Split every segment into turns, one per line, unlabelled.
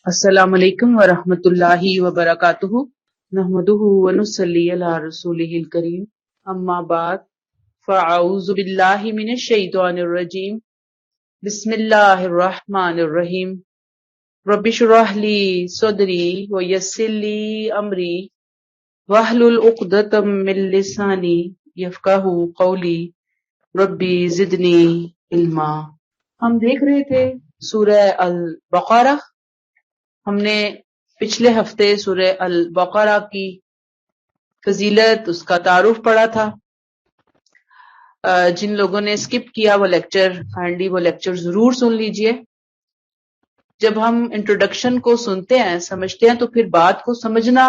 السلام علیکم ورحمۃ اللہ وبرکاتہ نحمدہ ونصلی علی رسولہ الکریم اما بعد فاعوذ باللہ من الشیطان الرجیم بسم اللہ الرحمن الرحیم رب اشرح لی صدری ویسر لی امری واحلل عقدۃ من لسانی یفقہوا قولی ربی زدنی علما۔ ہم دیکھ رہے تھے سورہ البقرہ۔ ہم نے پچھلے ہفتے سورہ البقرہ کی فضیلت، اس کا تعارف پڑھا تھا۔ جن لوگوں نے اسکپ کیا وہ لیکچر ضرور سن لیجئے۔ جب ہم انٹروڈکشن کو سنتے ہیں، سمجھتے ہیں، تو پھر بات کو سمجھنا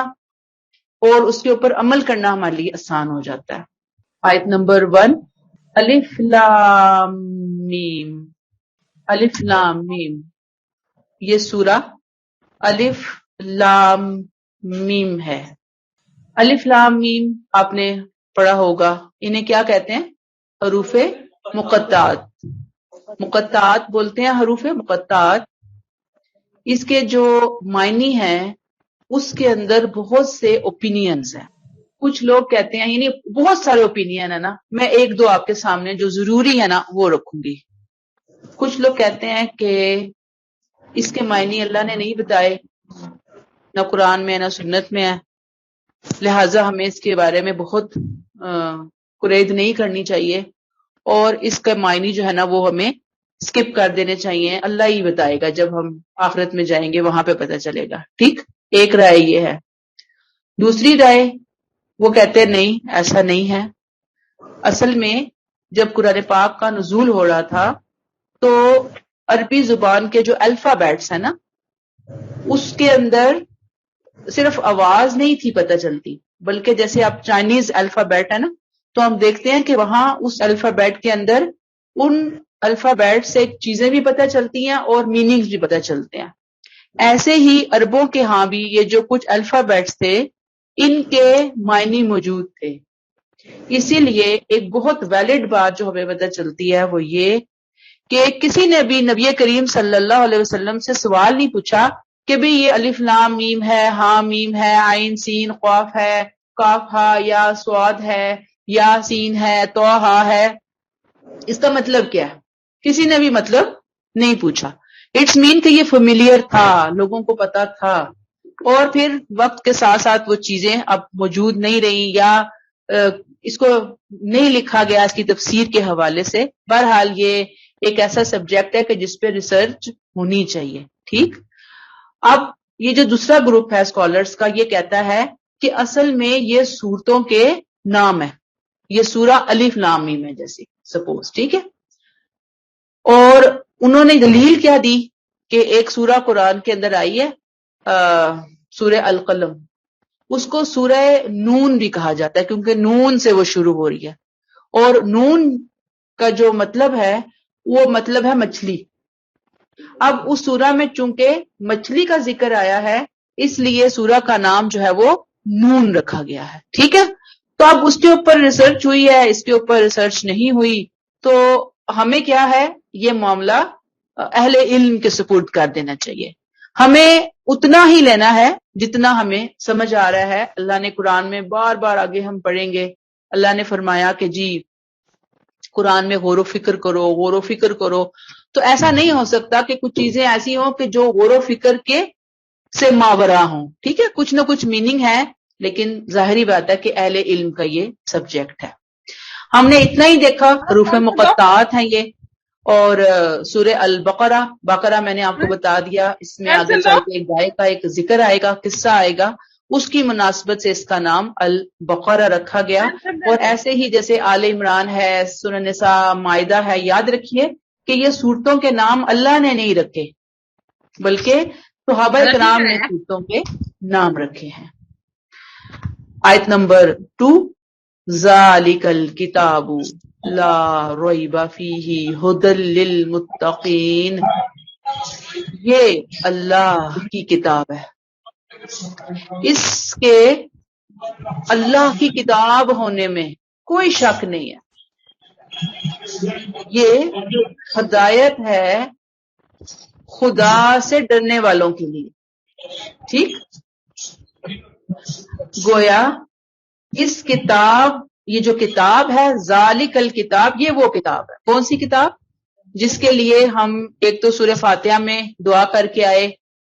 اور اس کے اوپر عمل کرنا ہمارے لیے آسان ہو جاتا ہے۔ آیت نمبر 1، الف لام میم۔ الف لام میم، یہ سورہ الف لام میم ہے۔ الف لام میم آپ نے پڑھا ہوگا، انہیں کیا کہتے ہیں؟ حروف مقطعات۔ مقطعات بولتے ہیں، حروف مقطعات۔ اس کے جو معنی ہیں اس کے اندر بہت سے اوپینینز ہیں۔ کچھ لوگ کہتے ہیں، یعنی بہت سارے اوپینین ہے نا، میں ایک دو آپ کے سامنے جو ضروری ہے نا وہ رکھوں گی۔ کچھ لوگ کہتے ہیں کہ اس کے معنی اللہ نے نہیں بتائے، نہ قرآن میں نہ سنت میں ہے، لہٰذا ہمیں اس کے بارے میں بہت قرید نہیں کرنی چاہیے، اور اس کا معنی جو ہے نا وہ ہمیں اسکپ کر دینے چاہیے، اللہ ہی بتائے گا، جب ہم آخرت میں جائیں گے وہاں پہ پتہ چلے گا۔ ٹھیک، ایک رائے یہ ہے۔ دوسری رائے وہ کہتے ہیں نہیں، ایسا نہیں ہے۔ اصل میں جب قرآن پاک کا نزول ہو رہا تھا تو عربی زبان کے جو الفابیٹس ہیں نا، اس کے اندر صرف آواز نہیں تھی پتہ چلتی، بلکہ جیسے اب چائنیز الفابیٹ ہے نا، تو ہم دیکھتے ہیں کہ وہاں اس الفابیٹ کے اندر ان الفابیٹ سے چیزیں بھی پتہ چلتی ہیں اور میننگز بھی پتہ چلتے ہیں۔ ایسے ہی عربوں کے ہاں بھی یہ جو کچھ الفابیٹس تھے، ان کے معنی موجود تھے۔ اسی لیے ایک بہت ویلڈ بات جو ہمیں پتہ چلتی ہے وہ یہ کہ کسی نے بھی نبی کریم صلی اللہ علیہ وسلم سے سوال نہیں پوچھا کہ بھئی یہ الف لام میم ہے، ہاں میم ہے، عین سین قاف ہے، کاف ہا یا سواد ہے، یا سین ہے، تو ہا ہے، اس کا مطلب کیا ہے؟ کسی نے بھی مطلب نہیں پوچھا۔ اٹس مین کہ یہ فیملیئر تھا، لوگوں کو پتا تھا، اور پھر وقت کے ساتھ ساتھ وہ چیزیں اب موجود نہیں رہی، یا اس کو نہیں لکھا گیا اس کی تفسیر کے حوالے سے۔ بہرحال یہ ایک ایسا سبجیکٹ ہے کہ جس پہ ریسرچ ہونی چاہیے۔ ٹھیک، اب یہ جو دوسرا گروپ ہے اسکالرز کا، یہ کہتا ہے کہ اصل میں یہ سورتوں کے نام ہے، یہ سورہ الف لام میم ہے جیسے سپوز، ٹھیک ہے۔ اور انہوں نے دلیل کیا دی کہ ایک سورہ قرآن کے اندر آئی ہے سورہ القلم، اس کو سورہ نون بھی کہا جاتا ہے کیونکہ نون سے وہ شروع ہو رہی ہے، اور نون کا جو مطلب ہے وہ مطلب ہے مچھلی۔ اب اس سورہ میں چونکہ مچھلی کا ذکر آیا ہے، اس لیے سورہ کا نام جو ہے وہ نون رکھا گیا ہے۔ ٹھیک ہے، تو اب اس کے اوپر ریسرچ ہوئی ہے، اس کے اوپر ریسرچ نہیں ہوئی، تو ہمیں کیا ہے، یہ معاملہ اہل علم کے سپرد کر دینا چاہیے۔ ہمیں اتنا ہی لینا ہے جتنا ہمیں سمجھ آ رہا ہے۔ اللہ نے قرآن میں بار بار، آگے ہم پڑھیں گے، اللہ نے فرمایا کہ جی قرآن میں غور و فکر کرو، غور و فکر کرو، تو ایسا نہیں ہو سکتا کہ کچھ چیزیں ایسی ہوں کہ جو غور و فکر کے سے ماورا ہوں۔ ٹھیک ہے، کچھ نہ کچھ میننگ ہے، لیکن ظاہری بات ہے کہ اہل علم کا یہ سبجیکٹ ہے۔ ہم نے اتنا ہی دیکھا، حروف مقطعات ہیں یہ، اور سورہ بقرہ میں نے آپ کو بتا دیا، اس میں آگے چل کے ایک گائے کا ایک ذکر آئے گا، قصہ آئے گا، اس کی مناسبت سے اس کا نام البقرہ رکھا گیا۔ اور ایسے ہی جیسے آل عمران ہے، سورہ نساء، مائدہ ہے، یاد رکھیے کہ یہ سورتوں کے نام اللہ نے نہیں رکھے، بلکہ صحابہ کرام نے سورتوں کے نام رکھے ہیں۔ آیت نمبر 2، ذالک الکتاب لا ریب فیہ ھدی للمتقین۔ یہ اللہ کی کتاب ہے، اس کے اللہ کی کتاب ہونے میں کوئی شک نہیں ہے۔ یہ ہدایت ہے خدا سے ڈرنے والوں کے لیے۔ ٹھیک. گویا اس کتاب، یہ جو کتاب ہے ذالک الکتاب، یہ وہ کتاب ہے. کون سی کتاب؟ جس کے لیے ہم ایک تو سورہ فاتحہ میں دعا کر کے آئے،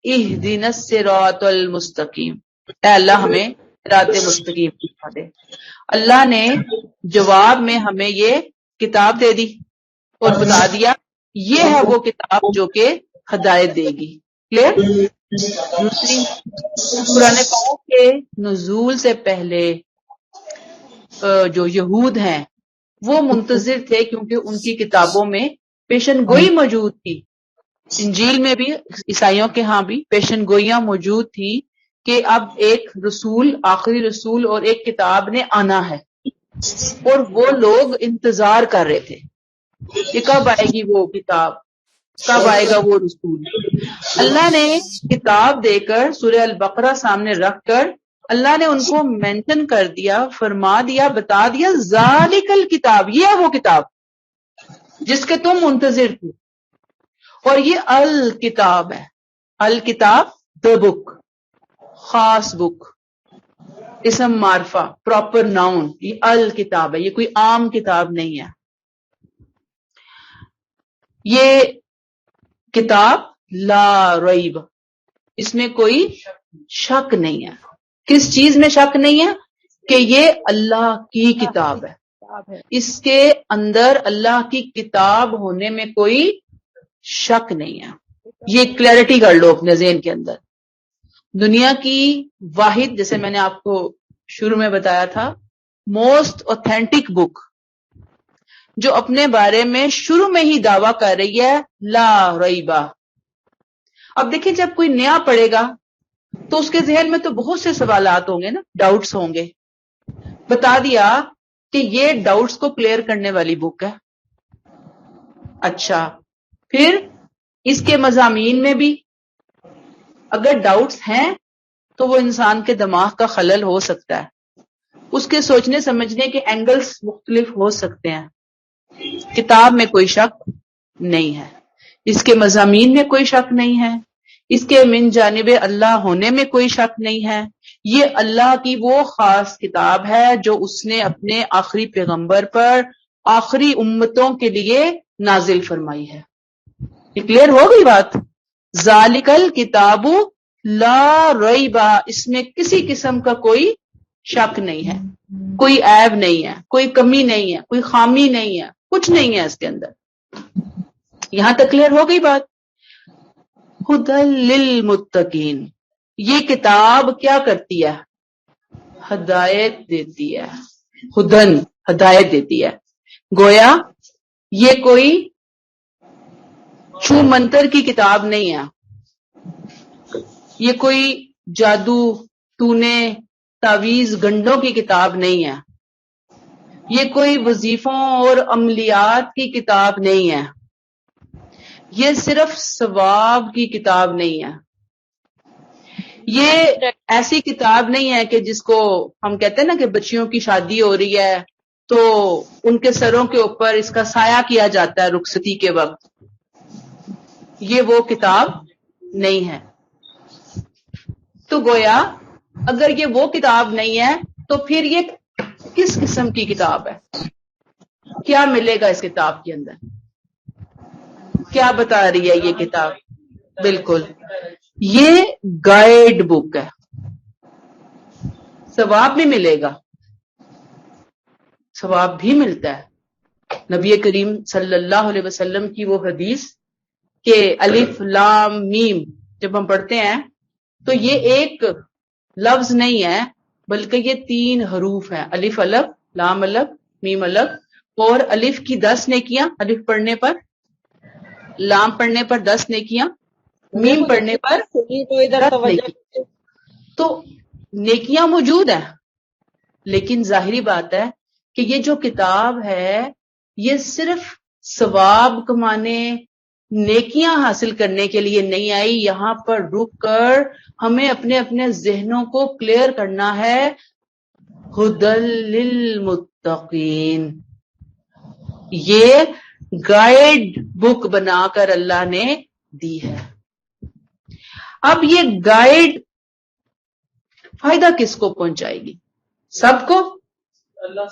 اہدنا الصراط المستقیم، اے اللہ ہمیں صراط مستقیم دکھا دے. اللہ نے جواب میں ہمیں یہ کتاب دے دی اور بتا دیا یہ ہے وہ کتاب جو کہ ہدایت دے گی. کلیئر؟ دوسری، قرآن پاک کے نزول سے پہلے جو یہود ہیں وہ منتظر تھے، کیونکہ ان کی کتابوں میں پیشن گوئی موجود تھی. انجیل میں بھی، عیسائیوں کے ہاں بھی پیشن گوئیاں موجود تھی کہ اب ایک رسول، آخری رسول اور ایک کتاب نے آنا ہے، اور وہ لوگ انتظار کر رہے تھے کہ کب آئے گی وہ کتاب، کب آئے گا وہ رسول. اللہ نے کتاب دے کر، سورہ البقرہ سامنے رکھ کر اللہ نے ان کو مینشن کر دیا، فرما دیا، بتا دیا ذالک الکتاب، یہ ہے وہ کتاب جس کے تم منتظر تھے. اور یہ الکتاب ہے. الکتاب the book، خاص بک، اسم معرفہ، پراپر ناؤن. یہ الکتاب ہے، یہ کوئی عام کتاب نہیں ہے. یہ کتاب لا ریب، اس میں کوئی شک نہیں ہے. کس چیز میں شک نہیں ہے؟ کہ یہ اللہ کی کتاب ہے. اس کے اندر اللہ کی کتاب ہونے میں کوئی شک نہیں ہے. یہ کلیئرٹی کر لو اپنے ذہن کے اندر. دنیا کی واحد، جیسے میں نے آپ کو شروع میں بتایا تھا، موسٹ اوتھینٹک بک جو اپنے بارے میں شروع میں ہی دعویٰ کر رہی ہے لا ریبہ. اب دیکھیں جب کوئی نیا پڑھے گا تو اس کے ذہن میں تو بہت سے سوالات ہوں گے نا، ڈاؤٹس ہوں گے. بتا دیا کہ یہ ڈاؤٹس کو کلیئر کرنے والی بک ہے. اچھا، پھر اس کے مضامین میں بھی اگر ڈاؤٹس ہیں تو وہ انسان کے دماغ کا خلل ہو سکتا ہے، اس کے سوچنے سمجھنے کے اینگلز مختلف ہو سکتے ہیں. کتاب میں کوئی شک نہیں ہے، اس کے مضامین میں کوئی شک نہیں ہے، اس کے من جانب اللہ ہونے میں کوئی شک نہیں ہے. یہ اللہ کی وہ خاص کتاب ہے جو اس نے اپنے آخری پیغمبر پر آخری امتوں کے لیے نازل فرمائی ہے. یہ کلیئر ہو گئی بات؟ ذالک الکتاب لا ریبہ، اس میں کسی قسم کا کوئی شک نہیں ہے، کوئی عیب نہیں ہے، کوئی کمی نہیں ہے، کوئی خامی نہیں ہے، کچھ نہیں ہے اس کے اندر. یہاں تک کلیئر ہو گئی بات؟ ہدی للمتقین، یہ کتاب کیا کرتی ہے؟ ہدایت دیتی ہے. ہدن، ہدایت دیتی ہے. گویا یہ کوئی چھو منتر کی کتاب نہیں ہے، یہ کوئی جادو تونے تعویذ گنڈوں کی کتاب نہیں ہے، یہ کوئی وظیفوں اور عملیات کی کتاب نہیں ہے، یہ صرف ثواب کی کتاب نہیں ہے. یہ ایسی کتاب نہیں ہے کہ جس کو ہم کہتے ہیں نا کہ بچیوں کی شادی ہو رہی ہے تو ان کے سروں کے اوپر اس کا سایہ کیا جاتا ہے رخصتی کے وقت. یہ وہ کتاب نہیں ہے. تو گویا اگر یہ وہ کتاب نہیں ہے تو پھر یہ کس قسم کی کتاب ہے؟ کیا ملے گا اس کتاب کے اندر؟ کیا بتا رہی ہے یہ کتاب؟ بالکل، یہ گائیڈ بک ہے. ثواب بھی ملے گا، ثواب بھی ملتا ہے. نبی کریم صلی اللہ علیہ وسلم کی وہ حدیث کہ الف لام میم جب ہم پڑھتے ہیں تو یہ ایک لفظ نہیں ہے بلکہ یہ 3 حروف ہیں. الف الگ، لام الگ، میم الگ. اور الف کی 10 نیکیاں الف پڑھنے پر، لام پڑھنے پر 10 نیکیاں، میم پڑھنے پر 10 نیکیاں. تو نیکیاں موجود ہیں، لیکن ظاہری بات ہے کہ یہ جو کتاب ہے یہ صرف ثواب کمانے، نیکیاں حاصل کرنے کے لیے نہیں آئی. یہاں پر رک کر ہمیں اپنے اپنے ذہنوں کو کلیئر کرنا ہے. ہدی للمتقین، یہ گائیڈ بک بنا کر اللہ نے دی ہے. اب یہ گائیڈ فائدہ کس کو پہنچائے گی؟ سب کو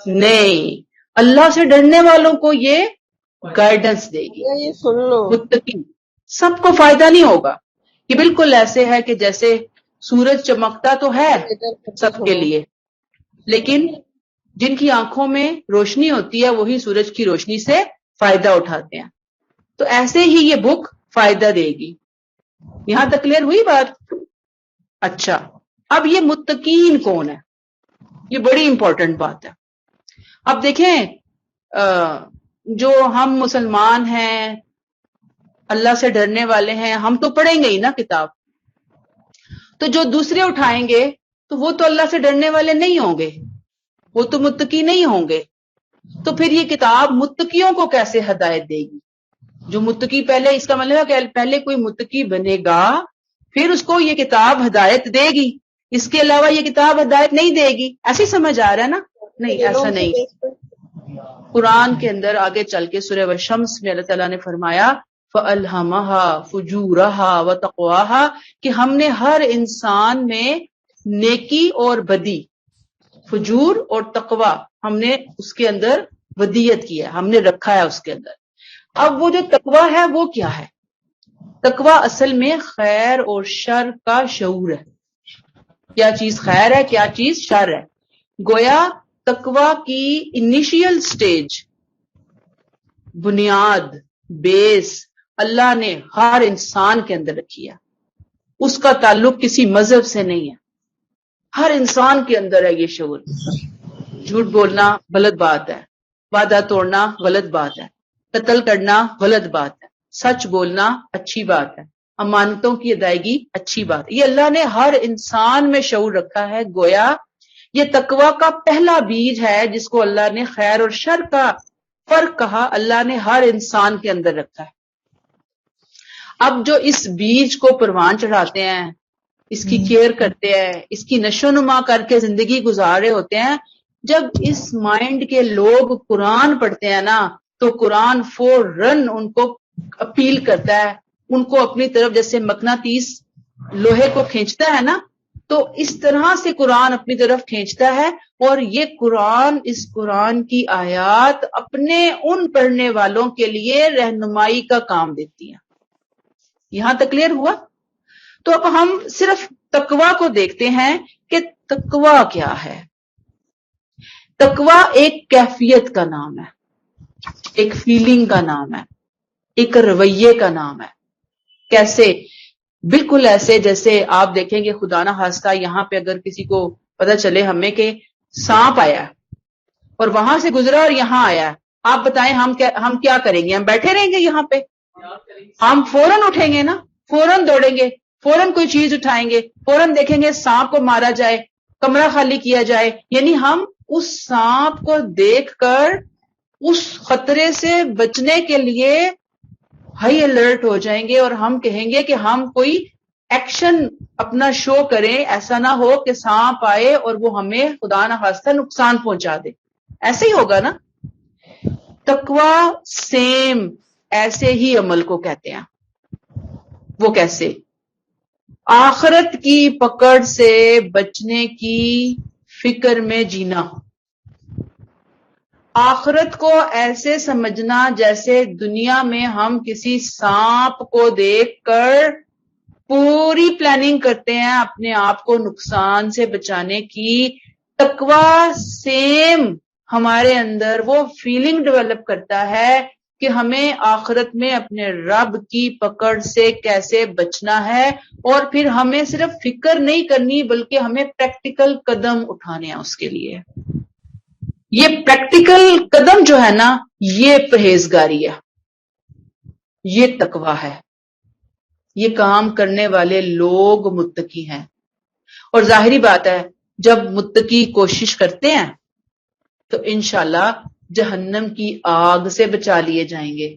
نہیں، اللہ سے ڈرنے والوں کو یہ گائیڈنس دے گی.
یہ سن لو،
متقی سب کو فائدہ نہیں ہوگا. یہ بالکل ایسے ہے کہ جیسے سورج چمکتا تو ہے سب کے لیے، لیکن جن کی آنکھوں میں روشنی ہوتی ہے وہی سورج کی روشنی سے فائدہ اٹھاتے ہیں. تو ایسے ہی یہ بک فائدہ دے گی. یہاں تک کلیئر ہوئی بات؟ اچھا، اب یہ متقین کون ہے؟ یہ بڑی امپورٹنٹ بات ہے. اب دیکھیں جو ہم مسلمان ہیں، اللہ سے ڈرنے والے ہیں، ہم تو پڑھیں گے ہی نا کتاب. تو جو دوسرے اٹھائیں گے تو وہ تو اللہ سے ڈرنے والے نہیں ہوں گے، وہ تو متقی نہیں ہوں گے. تو پھر یہ کتاب متقیوں کو کیسے ہدایت دے گی؟ جو متقی پہلے، اس کا مطلب ہے کہ پہلے کوئی متقی بنے گا پھر اس کو یہ کتاب ہدایت دے گی، اس کے علاوہ یہ کتاب ہدایت نہیں دے گی. ایسی سمجھ آ رہا ہے نا؟ نہیں، ایسا نہیں. قرآن کے اندر آگے چل کے سورہ والشمس میں اللہ تعالیٰ نے فرمایا فَأَلْهَمَهَا فُجُورَهَا وَتَقْوَاهَا کہ ہم نے ہر انسان میں نیکی اور بدی، فجور اور تقوی، ہم نے اس کے اندر ودیت کی ہے، ہم نے رکھا ہے اس کے اندر. اب وہ جو تقوی ہے وہ کیا ہے؟ تقوی اصل میں خیر اور شر کا شعور ہے. کیا چیز خیر ہے، کیا چیز شر ہے. گویا تقوی کی انیشیل سٹیج، بنیاد، بیس اللہ نے ہر انسان کے اندر رکھی ہے. اس کا تعلق کسی مذہب سے نہیں ہے، ہر انسان کے اندر ہے یہ شعور. جھوٹ بولنا غلط بات ہے، وعدہ توڑنا غلط بات ہے، قتل کرنا غلط بات ہے، سچ بولنا اچھی بات ہے، امانتوں کی ادائیگی اچھی بات ہے. یہ اللہ نے ہر انسان میں شعور رکھا ہے. گویا یہ تقوی کا پہلا بیج ہے جس کو اللہ نے خیر اور شر کا فرق کہا، اللہ نے ہر انسان کے اندر رکھا ہے. اب جو اس بیج کو پروان چڑھاتے ہیں، اس کی کیئر کرتے ہیں، اس کی نشو نما کر کے زندگی گزار رہے ہوتے ہیں، جب اس مائنڈ کے لوگ قرآن پڑھتے ہیں نا تو قرآن فوراً ان کو اپیل کرتا ہے، ان کو اپنی طرف جیسے مقناطیس لوہے کو کھینچتا ہے نا، تو اس طرح سے قرآن اپنی طرف کھینچتا ہے. اور یہ قرآن، اس قرآن کی آیات اپنے ان پڑھنے والوں کے لیے رہنمائی کا کام دیتی ہیں. یہاں تک کلیئر ہوا؟ تو اب ہم صرف تقوی کو دیکھتے ہیں کہ تقوی کیا ہے. تقوی ایک کیفیت کا نام ہے، ایک فیلنگ کا نام ہے، ایک رویے کا نام ہے. کیسے؟ بالکل ایسے جیسے آپ دیکھیں گے خدا نہ خواستہ یہاں پہ اگر کسی کو پتہ چلے ہمیں کہ سانپ آیا اور وہاں سے گزرا اور یہاں آیا، آپ بتائیں ہم کیا کریں گے؟ ہم بیٹھے رہیں گے یہاں پہ؟ ہم فوراً اٹھیں گے نا، فوراً دوڑیں گے، فوراً کوئی چیز اٹھائیں گے، فوراً دیکھیں گے سانپ کو مارا جائے، کمرہ خالی کیا جائے. یعنی ہم اس سانپ کو دیکھ کر اس خطرے سے بچنے کے لیے ہائی الرٹ ہو جائیں گے اور ہم کہیں گے کہ ہم کوئی ایکشن اپنا شو کریں، ایسا نہ ہو کہ سانپ آئے اور وہ ہمیں خدا نہ خواستہ نقصان پہنچا دے. ایسے ہی ہوگا نا. تقوی سیم ایسے ہی عمل کو کہتے ہیں. وہ کیسے؟ آخرت کی پکڑ سے بچنے کی فکر میں جینا، آخرت کو ایسے سمجھنا جیسے دنیا میں ہم کسی سانپ کو دیکھ کر پوری پلاننگ کرتے ہیں اپنے آپ کو نقصان سے بچانے کی. تقوی سیم ہمارے اندر وہ فیلنگ ڈیولپ کرتا ہے کہ ہمیں آخرت میں اپنے رب کی پکڑ سے کیسے بچنا ہے، اور پھر ہمیں صرف فکر نہیں کرنی بلکہ ہمیں پریکٹیکل قدم اٹھانے ہیں اس کے لیے. یہ پریکٹیکل قدم جو ہے نا یہ پرہیزگاری ہے، یہ تقوی ہے. یہ کام کرنے والے لوگ متقی ہیں. اور ظاہری بات ہے جب متقی کوشش کرتے ہیں تو انشاءاللہ جہنم کی آگ سے بچا لیے جائیں گے،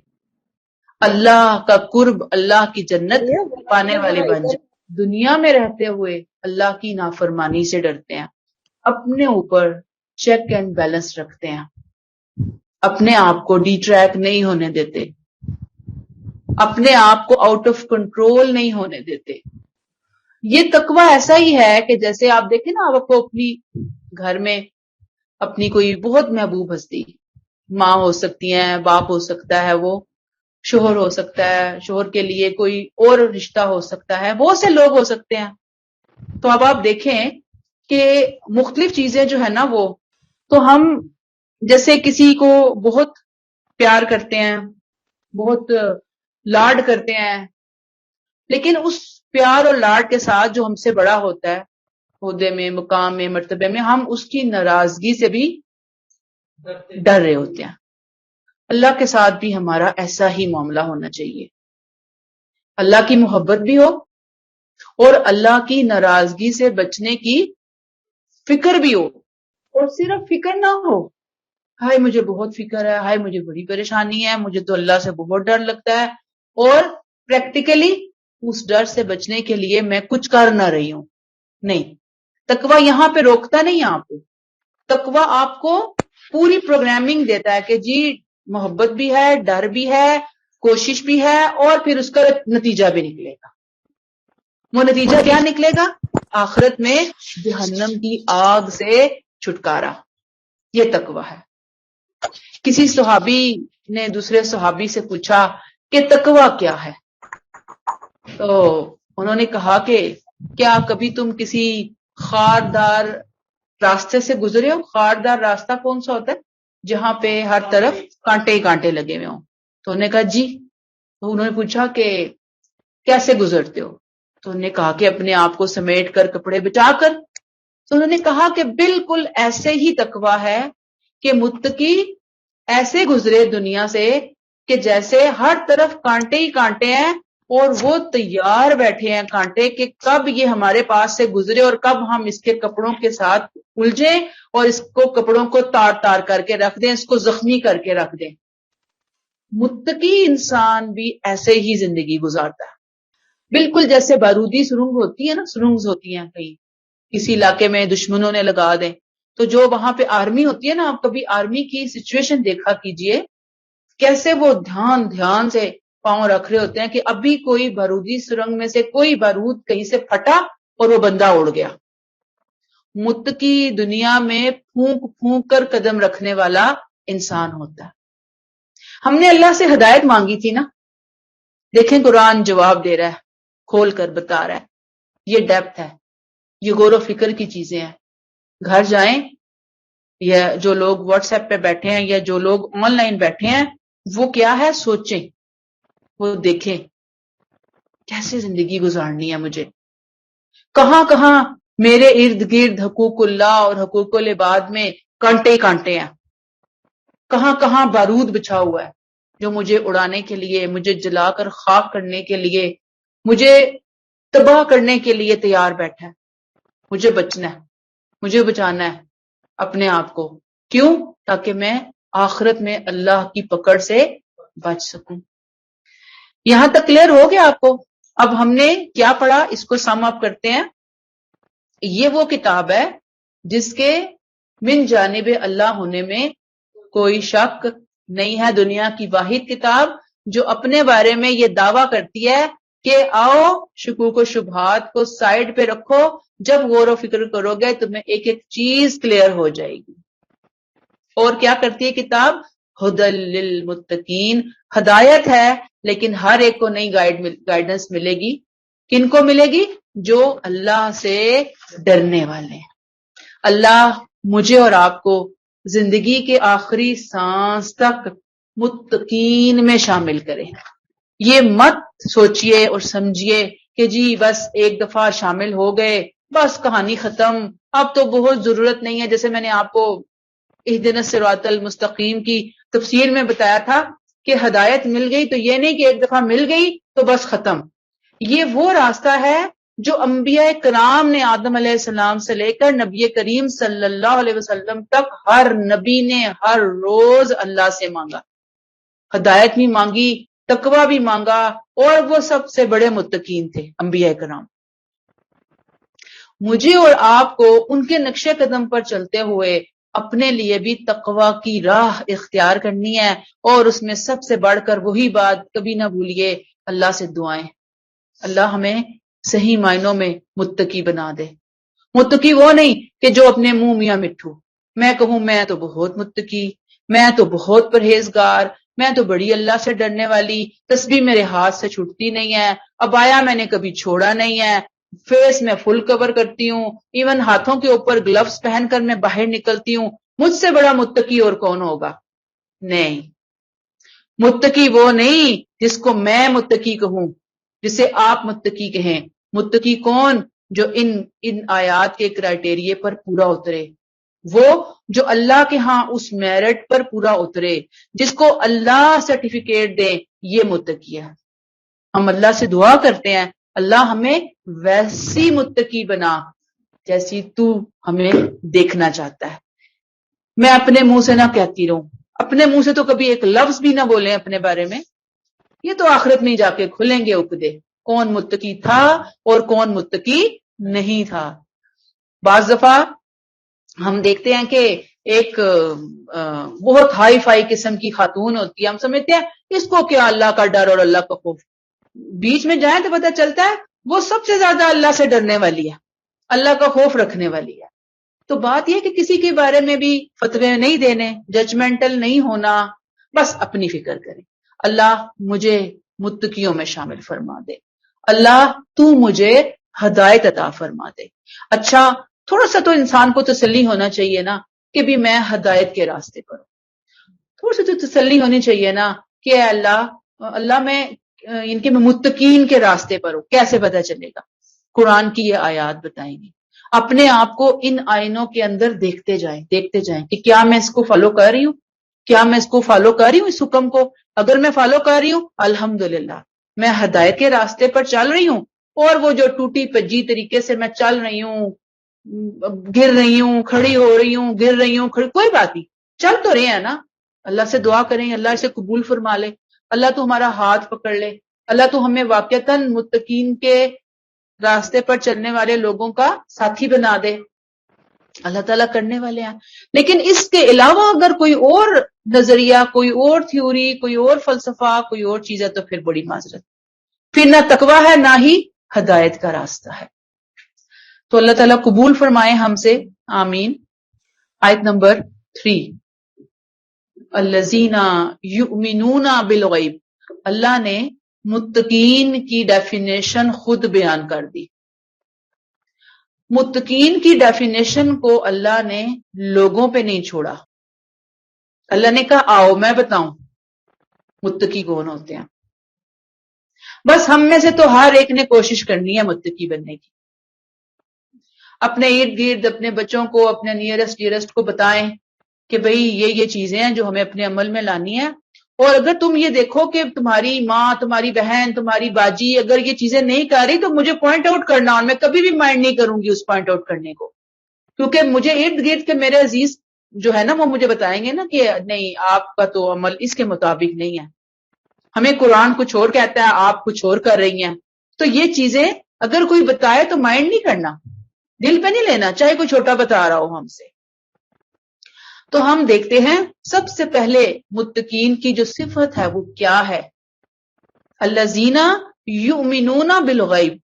اللہ کا قرب، اللہ کی جنت پانے والے بن جائیں. دنیا میں رہتے ہوئے اللہ کی نافرمانی سے ڈرتے ہیں، اپنے اوپر چیک اینڈ بیلنس رکھتے ہیں، اپنے آپ کو ڈی ٹریک نہیں ہونے دیتے، اپنے آپ کو آؤٹ آف کنٹرول نہیں ہونے دیتے. یہ تقوی ایسا ہی ہے کہ جیسے آپ دیکھیں نا، آپ کو اپنی گھر میں اپنی کوئی بہت محبوب ہستی، ماں ہو سکتی ہیں، باپ ہو سکتا ہے، وہ شوہر ہو سکتا ہے، شوہر کے لیے کوئی اور رشتہ ہو سکتا ہے، بہت سے لوگ ہو سکتے ہیں. تو اب آپ دیکھیں کہ مختلف چیزیں جو ہے نا وہ، تو ہم جیسے کسی کو بہت پیار کرتے ہیں، بہت لاڈ کرتے ہیں، لیکن اس پیار اور لاڈ کے ساتھ جو ہم سے بڑا ہوتا ہے عہدے میں، مقام میں، مرتبے میں، ہم اس کی ناراضگی سے بھی ڈر رہے ہوتے ہیں. اللہ کے ساتھ بھی ہمارا ایسا ہی معاملہ ہونا چاہیے. اللہ کی محبت بھی ہو اور اللہ کی ناراضگی سے بچنے کی فکر بھی ہو. اور صرف فکر نہ ہو، ہائے مجھے بہت فکر ہے، ہائے مجھے بڑی پریشانی ہے، مجھے تو اللہ سے بہت ڈر لگتا ہے، اور پریکٹیکلی اس ڈر سے بچنے کے لیے میں کچھ کر نہ رہی ہوں. نہیں، تقوی یہاں پہ روکتا نہیں آپ کو. تقوی آپ کو پوری پروگرامنگ دیتا ہے کہ جی محبت بھی ہے، ڈر بھی ہے، کوشش بھی ہے، اور پھر اس کا نتیجہ بھی نکلے گا. وہ نتیجہ کیا نکلے گا؟ آخرت میں جہنم کی آگ سے چھٹکارا. یہ تقوی ہے. کسی صحابی نے دوسرے صحابی سے پوچھا کہ تقوی کیا ہے؟ تو انہوں نے کہا کہ کیا کبھی تم کسی خاردار راستے سے گزرے ہو؟ خاردار راستہ کون سا ہوتا ہے؟ جہاں پہ ہر طرف کانٹے ہی کانٹے لگے ہوئے ہوں. تو انہوں نے کہا جی. تو انہوں نے پوچھا کہ کیسے گزرتے ہو؟ تو انہوں نے کہا کہ اپنے آپ کو سمیٹ کر، کپڑے بچا کر. تو انہوں نے کہا کہ بالکل ایسے ہی تقوی ہے کہ متقی ایسے گزرے دنیا سے کہ جیسے ہر طرف کانٹے ہی کانٹے ہیں، اور وہ تیار بیٹھے ہیں کانٹے کہ کب یہ ہمارے پاس سے گزرے اور کب ہم اس کے کپڑوں کے ساتھ الجھیں اور اس کو کپڑوں کو تار تار کر کے رکھ دیں، اس کو زخمی کر کے رکھ دیں. متقی انسان بھی ایسے ہی زندگی گزارتا ہے. بالکل جیسے بارودی سرنگ ہوتی ہے نا، سرنگز ہوتی ہیں کہیں کسی علاقے میں دشمنوں نے لگا دیں، تو جو وہاں پہ آرمی ہوتی ہے نا، آپ کبھی آرمی کی سچویشن دیکھا کیجئے، کیسے وہ دھیان سے پاؤں رکھ رہے ہوتے ہیں کہ ابھی کوئی بارودی سرنگ میں سے کوئی بارود کہیں سے پھٹا اور وہ بندہ اڑ گیا. متقی دنیا میں پھونک پھونک کر قدم رکھنے والا انسان ہوتا ہے. ہم نے اللہ سے ہدایت مانگی تھی نا، دیکھیں قرآن جواب دے رہا ہے، کھول کر بتا رہا ہے. یہ ڈیپتھ ہے، یہ غور و فکر کی چیزیں ہیں. گھر جائیں، یا جو لوگ واٹس ایپ پہ بیٹھے ہیں یا جو لوگ آن لائن بیٹھے ہیں، وہ کیا ہے سوچیں، وہ دیکھیں کیسے زندگی گزارنی ہے مجھے. کہاں کہاں میرے ارد گرد حقوق اللہ اور حقوق العباد میں کانٹے کانٹے ہیں، کہاں کہاں بارود بچھا ہوا ہے جو مجھے اڑانے کے لیے، مجھے جلا کر خاک کرنے کے لیے، مجھے تباہ کرنے کے لیے تیار بیٹھا ہے. مجھے بچنا ہے، مجھے بچانا ہے اپنے آپ کو. کیوں؟ تاکہ میں آخرت میں اللہ کی پکڑ سے بچ سکوں. یہاں تک کلیئر ہو گیا آپ کو؟ اب ہم نے کیا پڑھا، اس کو سم اپ کرتے ہیں. یہ وہ کتاب ہے جس کے من جانب اللہ ہونے میں کوئی شک نہیں ہے. دنیا کی واحد کتاب جو اپنے بارے میں یہ دعویٰ کرتی ہے کہ آؤ شکوک و شبہات کو سائڈ پہ رکھو، جب غور و فکر کرو گے تمہیں ایک ایک چیز کلیئر ہو جائے گی. اور کیا کرتی ہے کتاب؟ ہدی للمتقین، ہدایت ہے، لیکن ہر ایک کو نہیں گائیڈنس ملے گی. کن کو ملے گی؟ جو اللہ سے ڈرنے والے ہیں. اللہ مجھے اور آپ کو زندگی کے آخری سانس تک متقین میں شامل کرے. یہ مت سوچئے اور سمجھیے کہ جی بس ایک دفعہ شامل ہو گئے بس کہانی ختم، اب تو بہت ضرورت نہیں ہے. جیسے میں نے آپ کو اہدنا الصراط المستقیم کی تفسیر میں بتایا تھا کہ ہدایت مل گئی تو یہ نہیں کہ ایک دفعہ مل گئی تو بس ختم. یہ وہ راستہ ہے جو انبیاء کرام نے آدم علیہ السلام سے لے کر نبی کریم صلی اللہ علیہ وسلم تک ہر نبی نے ہر روز اللہ سے مانگا. ہدایت بھی مانگی، تقوی بھی مانگا، اور وہ سب سے بڑے متقین تھے انبیاء کرام. مجھے اور آپ کو ان کے نقش قدم پر چلتے ہوئے اپنے لیے بھی تقوی کی راہ اختیار کرنی ہے. اور اس میں سب سے بڑھ کر وہی بات کبھی نہ بھولیے، اللہ سے دعائیں. اللہ ہمیں صحیح معنوں میں متقی بنا دے۔ متقی وہ نہیں کہ جو اپنے منہ میاں مٹھو، میں کہوں میں تو بہت متقی، میں تو بہت پرہیزگار، میں تو بڑی اللہ سے ڈرنے والی، تسبیح میرے ہاتھ سے چھوٹتی نہیں ہے، عبایا میں نے کبھی چھوڑا نہیں ہے، فیس میں فل کور کرتی ہوں، ایون ہاتھوں کے اوپر گلوز پہن کر میں باہر نکلتی ہوں، مجھ سے بڑا متقی اور کون ہوگا؟ نہیں، متقی وہ نہیں جس کو میں متقی کہوں، جسے آپ متقی کہیں۔ متقی کون؟ جو ان آیات کے کرائٹیریے پر پورا اترے، وہ جو اللہ کے ہاں اس میرٹ پر پورا اترے، جس کو اللہ سرٹیفکیٹ دے، یہ متقی ہے۔ ہم اللہ سے دعا کرتے ہیں اللہ ہمیں ویسی متقی بنا جیسی تو ہمیں دیکھنا چاہتا ہے۔ میں اپنے منہ سے نہ کہتی رہوں، اپنے منہ سے تو کبھی ایک لفظ بھی نہ بولیں اپنے بارے میں، یہ تو آخرت میں جا کے کھلیں گے عقدے، کون متقی تھا اور کون متقی نہیں تھا۔ بعض دفعہ ہم دیکھتے ہیں کہ ایک بہت ہائی فائی قسم کی خاتون ہوتی ہے، ہم سمجھتے ہیں اس کو کیا اللہ کا ڈر اور اللہ کا خوف، بیچ میں جائیں تو پتہ چلتا ہے وہ سب سے زیادہ اللہ سے ڈرنے والی ہے، اللہ کا خوف رکھنے والی ہے۔ تو بات یہ کہ کسی کے بارے میں بھی فتوے نہیں دینے، ججمنٹل نہیں ہونا، بس اپنی فکر کریں۔ اللہ مجھے متقیوں میں شامل فرما دے، اللہ تو مجھے ہدایت عطا فرما دے۔ اچھا تھوڑا سا تو انسان کو تسلی ہونا چاہیے نا کہ بھی میں ہدایت کے راستے پر ہوں، تھوڑا سا تو تسلی ہونی چاہیے نا کہ اے اللہ میں ان کے متقین کے راستے پر ہوں۔ کیسے پتہ چلے گا؟ قرآن کی یہ آیات بتائیں گی۔ اپنے آپ کو ان آئینوں کے اندر دیکھتے جائیں کہ کیا میں اس کو فالو کر رہی ہوں، کیا میں اس کو فالو کر رہی ہوں، اس حکم کو۔ اگر میں فالو کر رہی ہوں الحمدللہ میں ہدایت کے راستے پر چل رہی ہوں، اور وہ جو ٹوٹی پجی طریقے سے میں چل رہی ہوں، گر رہی ہوں، کھڑی ہو رہی ہوں، گر رہی ہوں، کوئی بات نہیں، چل تو رہے ہیں نا۔ اللہ سے دعا کریں اللہ اسے قبول فرما لے، اللہ تو ہمارا ہاتھ پکڑ لے، اللہ تو ہمیں واقعتاً متقین کے راستے پر چلنے والے لوگوں کا ساتھی بنا دے، اللہ تعالیٰ کرنے والے ہیں۔ لیکن اس کے علاوہ اگر کوئی اور نظریہ، کوئی اور تھیوری، کوئی اور فلسفہ، کوئی اور چیز ہے تو پھر بڑی معذرت، پھر نہ تقویٰ ہے نہ ہی ہدایت کا راستہ ہے۔ تو اللہ تعالیٰ قبول فرمائے ہم سے، آمین۔ آیت نمبر 3، الذین یؤمنون بالغیب، اللہ نے متقین کی ڈیفینیشن خود بیان کر دی۔ متقین کی ڈیفینیشن کو اللہ نے لوگوں پہ نہیں چھوڑا، اللہ نے کہا آؤ میں بتاؤں متقی کون ہوتے ہیں۔ بس ہم میں سے تو ہر ایک نے کوشش کرنی ہے متقی بننے کی، اپنے ارد گرد اپنے بچوں کو، اپنے نیئرسٹ ڈیئرسٹ کو بتائیں کہ بھئی یہ چیزیں ہیں جو ہمیں اپنے عمل میں لانی ہے۔ اور اگر تم یہ دیکھو کہ تمہاری ماں، تمہاری بہن، تمہاری باجی اگر یہ چیزیں نہیں کر رہی تو مجھے پوائنٹ آؤٹ کرنا، اور میں کبھی بھی مائنڈ نہیں کروں گی اس پوائنٹ آؤٹ کرنے کو، کیونکہ مجھے ارد گرد کے میرے عزیز جو ہے نا وہ مجھے بتائیں گے نا کہ نہیں آپ کا تو عمل اس کے مطابق نہیں ہے، ہمیں قرآن کچھ اور کہتا ہے آپ کچھ اور کر رہی ہیں۔ تو یہ چیزیں اگر کوئی بتائے تو مائنڈ نہیں کرنا، دل پہ نہیں لینا، چاہے کوئی چھوٹا بتا رہا ہو ہم سے۔ تو ہم دیکھتے ہیں سب سے پہلے متقین کی جو صفت ہے وہ کیا ہے؟ الذین یؤمنون بالغیب،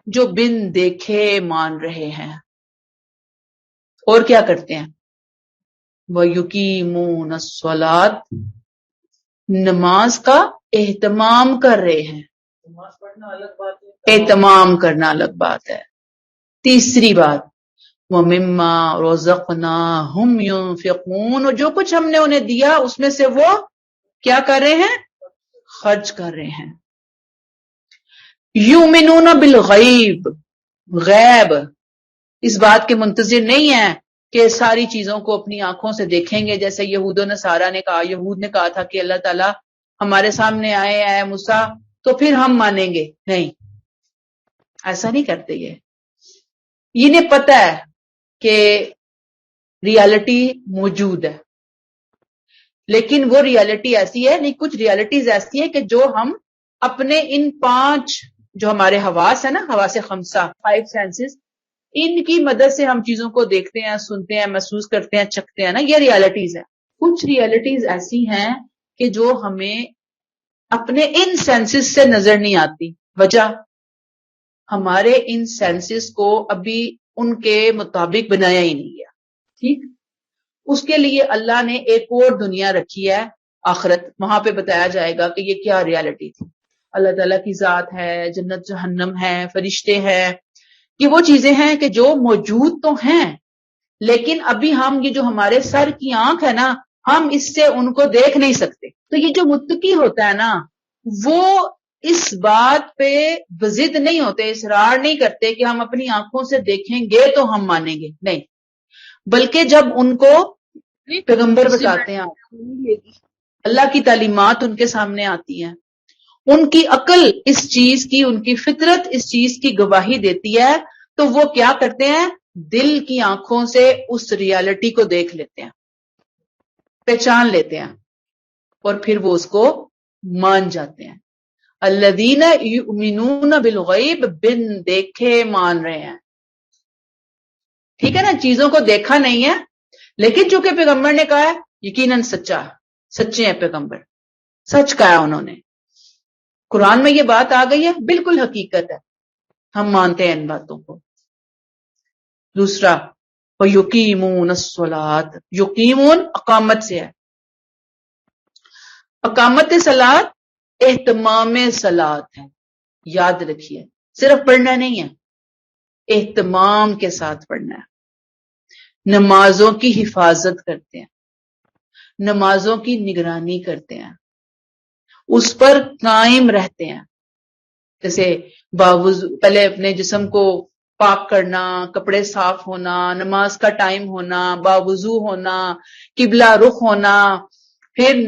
جو بن دیکھے مان رہے ہیں، اور کیا کرتے ہیں؟ وَيُقِيمُونَ الصَّلَاةَ، نماز کا اہتمام کر رہے ہیں۔ نماز پڑھنا الگ بات ہے، اہتمام کرنا الگ بات ہے۔ تیسری بات وَمِمَّا رَزَقْنَاهُمْ يُنْفِقُونَ، اور جو کچھ ہم نے انہیں دیا اس میں سے وہ کیا کر رہے ہیں؟ خرچ کر رہے ہیں۔ یؤمنون بالغیب، غیب اس بات کے منتظر نہیں ہے کہ ساری چیزوں کو اپنی آنکھوں سے دیکھیں گے، جیسے یہود و نصارہ نے کہا، یہود نے کہا تھا کہ اللہ تعالیٰ ہمارے سامنے آئے اے موسیٰ تو پھر ہم مانیں گے۔ نہیں، ایسا نہیں کرتے۔ یہ انہیں پتہ ہے کہ ریالٹی موجود ہے، لیکن وہ ریالٹی ایسی ہے، نہیں کچھ ریالٹیز ایسی ہیں کہ جو ہم اپنے ان 5 جو ہمارے حواس ہیں نا، حواس خمسہ، 5 سینسز، ان کی مدد سے ہم چیزوں کو دیکھتے ہیں، سنتے ہیں، محسوس کرتے ہیں، چکھتے ہیں نا، یہ ریالٹیز ہیں۔ کچھ ریالٹیز ایسی ہیں کہ جو ہمیں اپنے ان سینسز سے نظر نہیں آتی۔ وجہ ہمارے ان سینسز کو ابھی ان کے مطابق بنایا ہی نہیں گیا. ٹھیک, اس کے لیے اللہ نے ایک اور دنیا رکھی ہے, آخرت. وہاں پہ بتایا جائے گا کہ یہ کیا ریالٹی تھی. اللہ تعالیٰ کی ذات ہے, جنت جہنم ہے, فرشتے ہیں, یہ وہ چیزیں ہیں کہ جو موجود تو ہیں, لیکن ابھی ہم یہ جو ہمارے سر کی آنکھ ہے نا, ہم اس سے ان کو دیکھ نہیں سکتے. تو یہ جو متقی ہوتا ہے نا, وہ اس بات پہ ضد نہیں ہوتے, اصرار نہیں کرتے کہ ہم اپنی آنکھوں سے دیکھیں گے تو ہم مانیں گے, نہیں. بلکہ جب ان کو پیغمبر بتاتے ہیں, اللہ کی تعلیمات ان کے سامنے آتی ہیں, ان کی عقل اس چیز کی, ان کی فطرت اس چیز کی گواہی دیتی ہے, تو وہ کیا کرتے ہیں, دل کی آنکھوں سے اس ریالٹی کو دیکھ لیتے ہیں, پہچان لیتے ہیں, اور پھر وہ اس کو مان جاتے ہیں. الذین یؤمنون بالغیب, بن دیکھے مان رہے ہیں. ٹھیک ہے نا, چیزوں کو دیکھا نہیں ہے, لیکن چونکہ پیغمبر نے کہا ہے, یقیناً سچے ہیں پیغمبر, سچ کہا انہوں نے. قرآن میں یہ بات آ گئی ہے, بالکل حقیقت ہے, ہم مانتے ہیں ان باتوں کو. دوسرا, وَيُقِيمُونَ الصَّلَاةَ, یقیمون اقامت سے ہے. اقامت صلاۃ اہتمام صلاۃ ہے, یاد رکھیے, صرف پڑھنا نہیں ہے, اہتمام کے ساتھ پڑھنا ہے. نمازوں کی حفاظت کرتے ہیں, نمازوں کی نگرانی کرتے ہیں, اس پر قائم رہتے ہیں. جیسے باوضو پہلے اپنے جسم کو پاک کرنا, کپڑے صاف ہونا, نماز کا ٹائم ہونا, باوضو ہونا, قبلہ رخ ہونا, پھر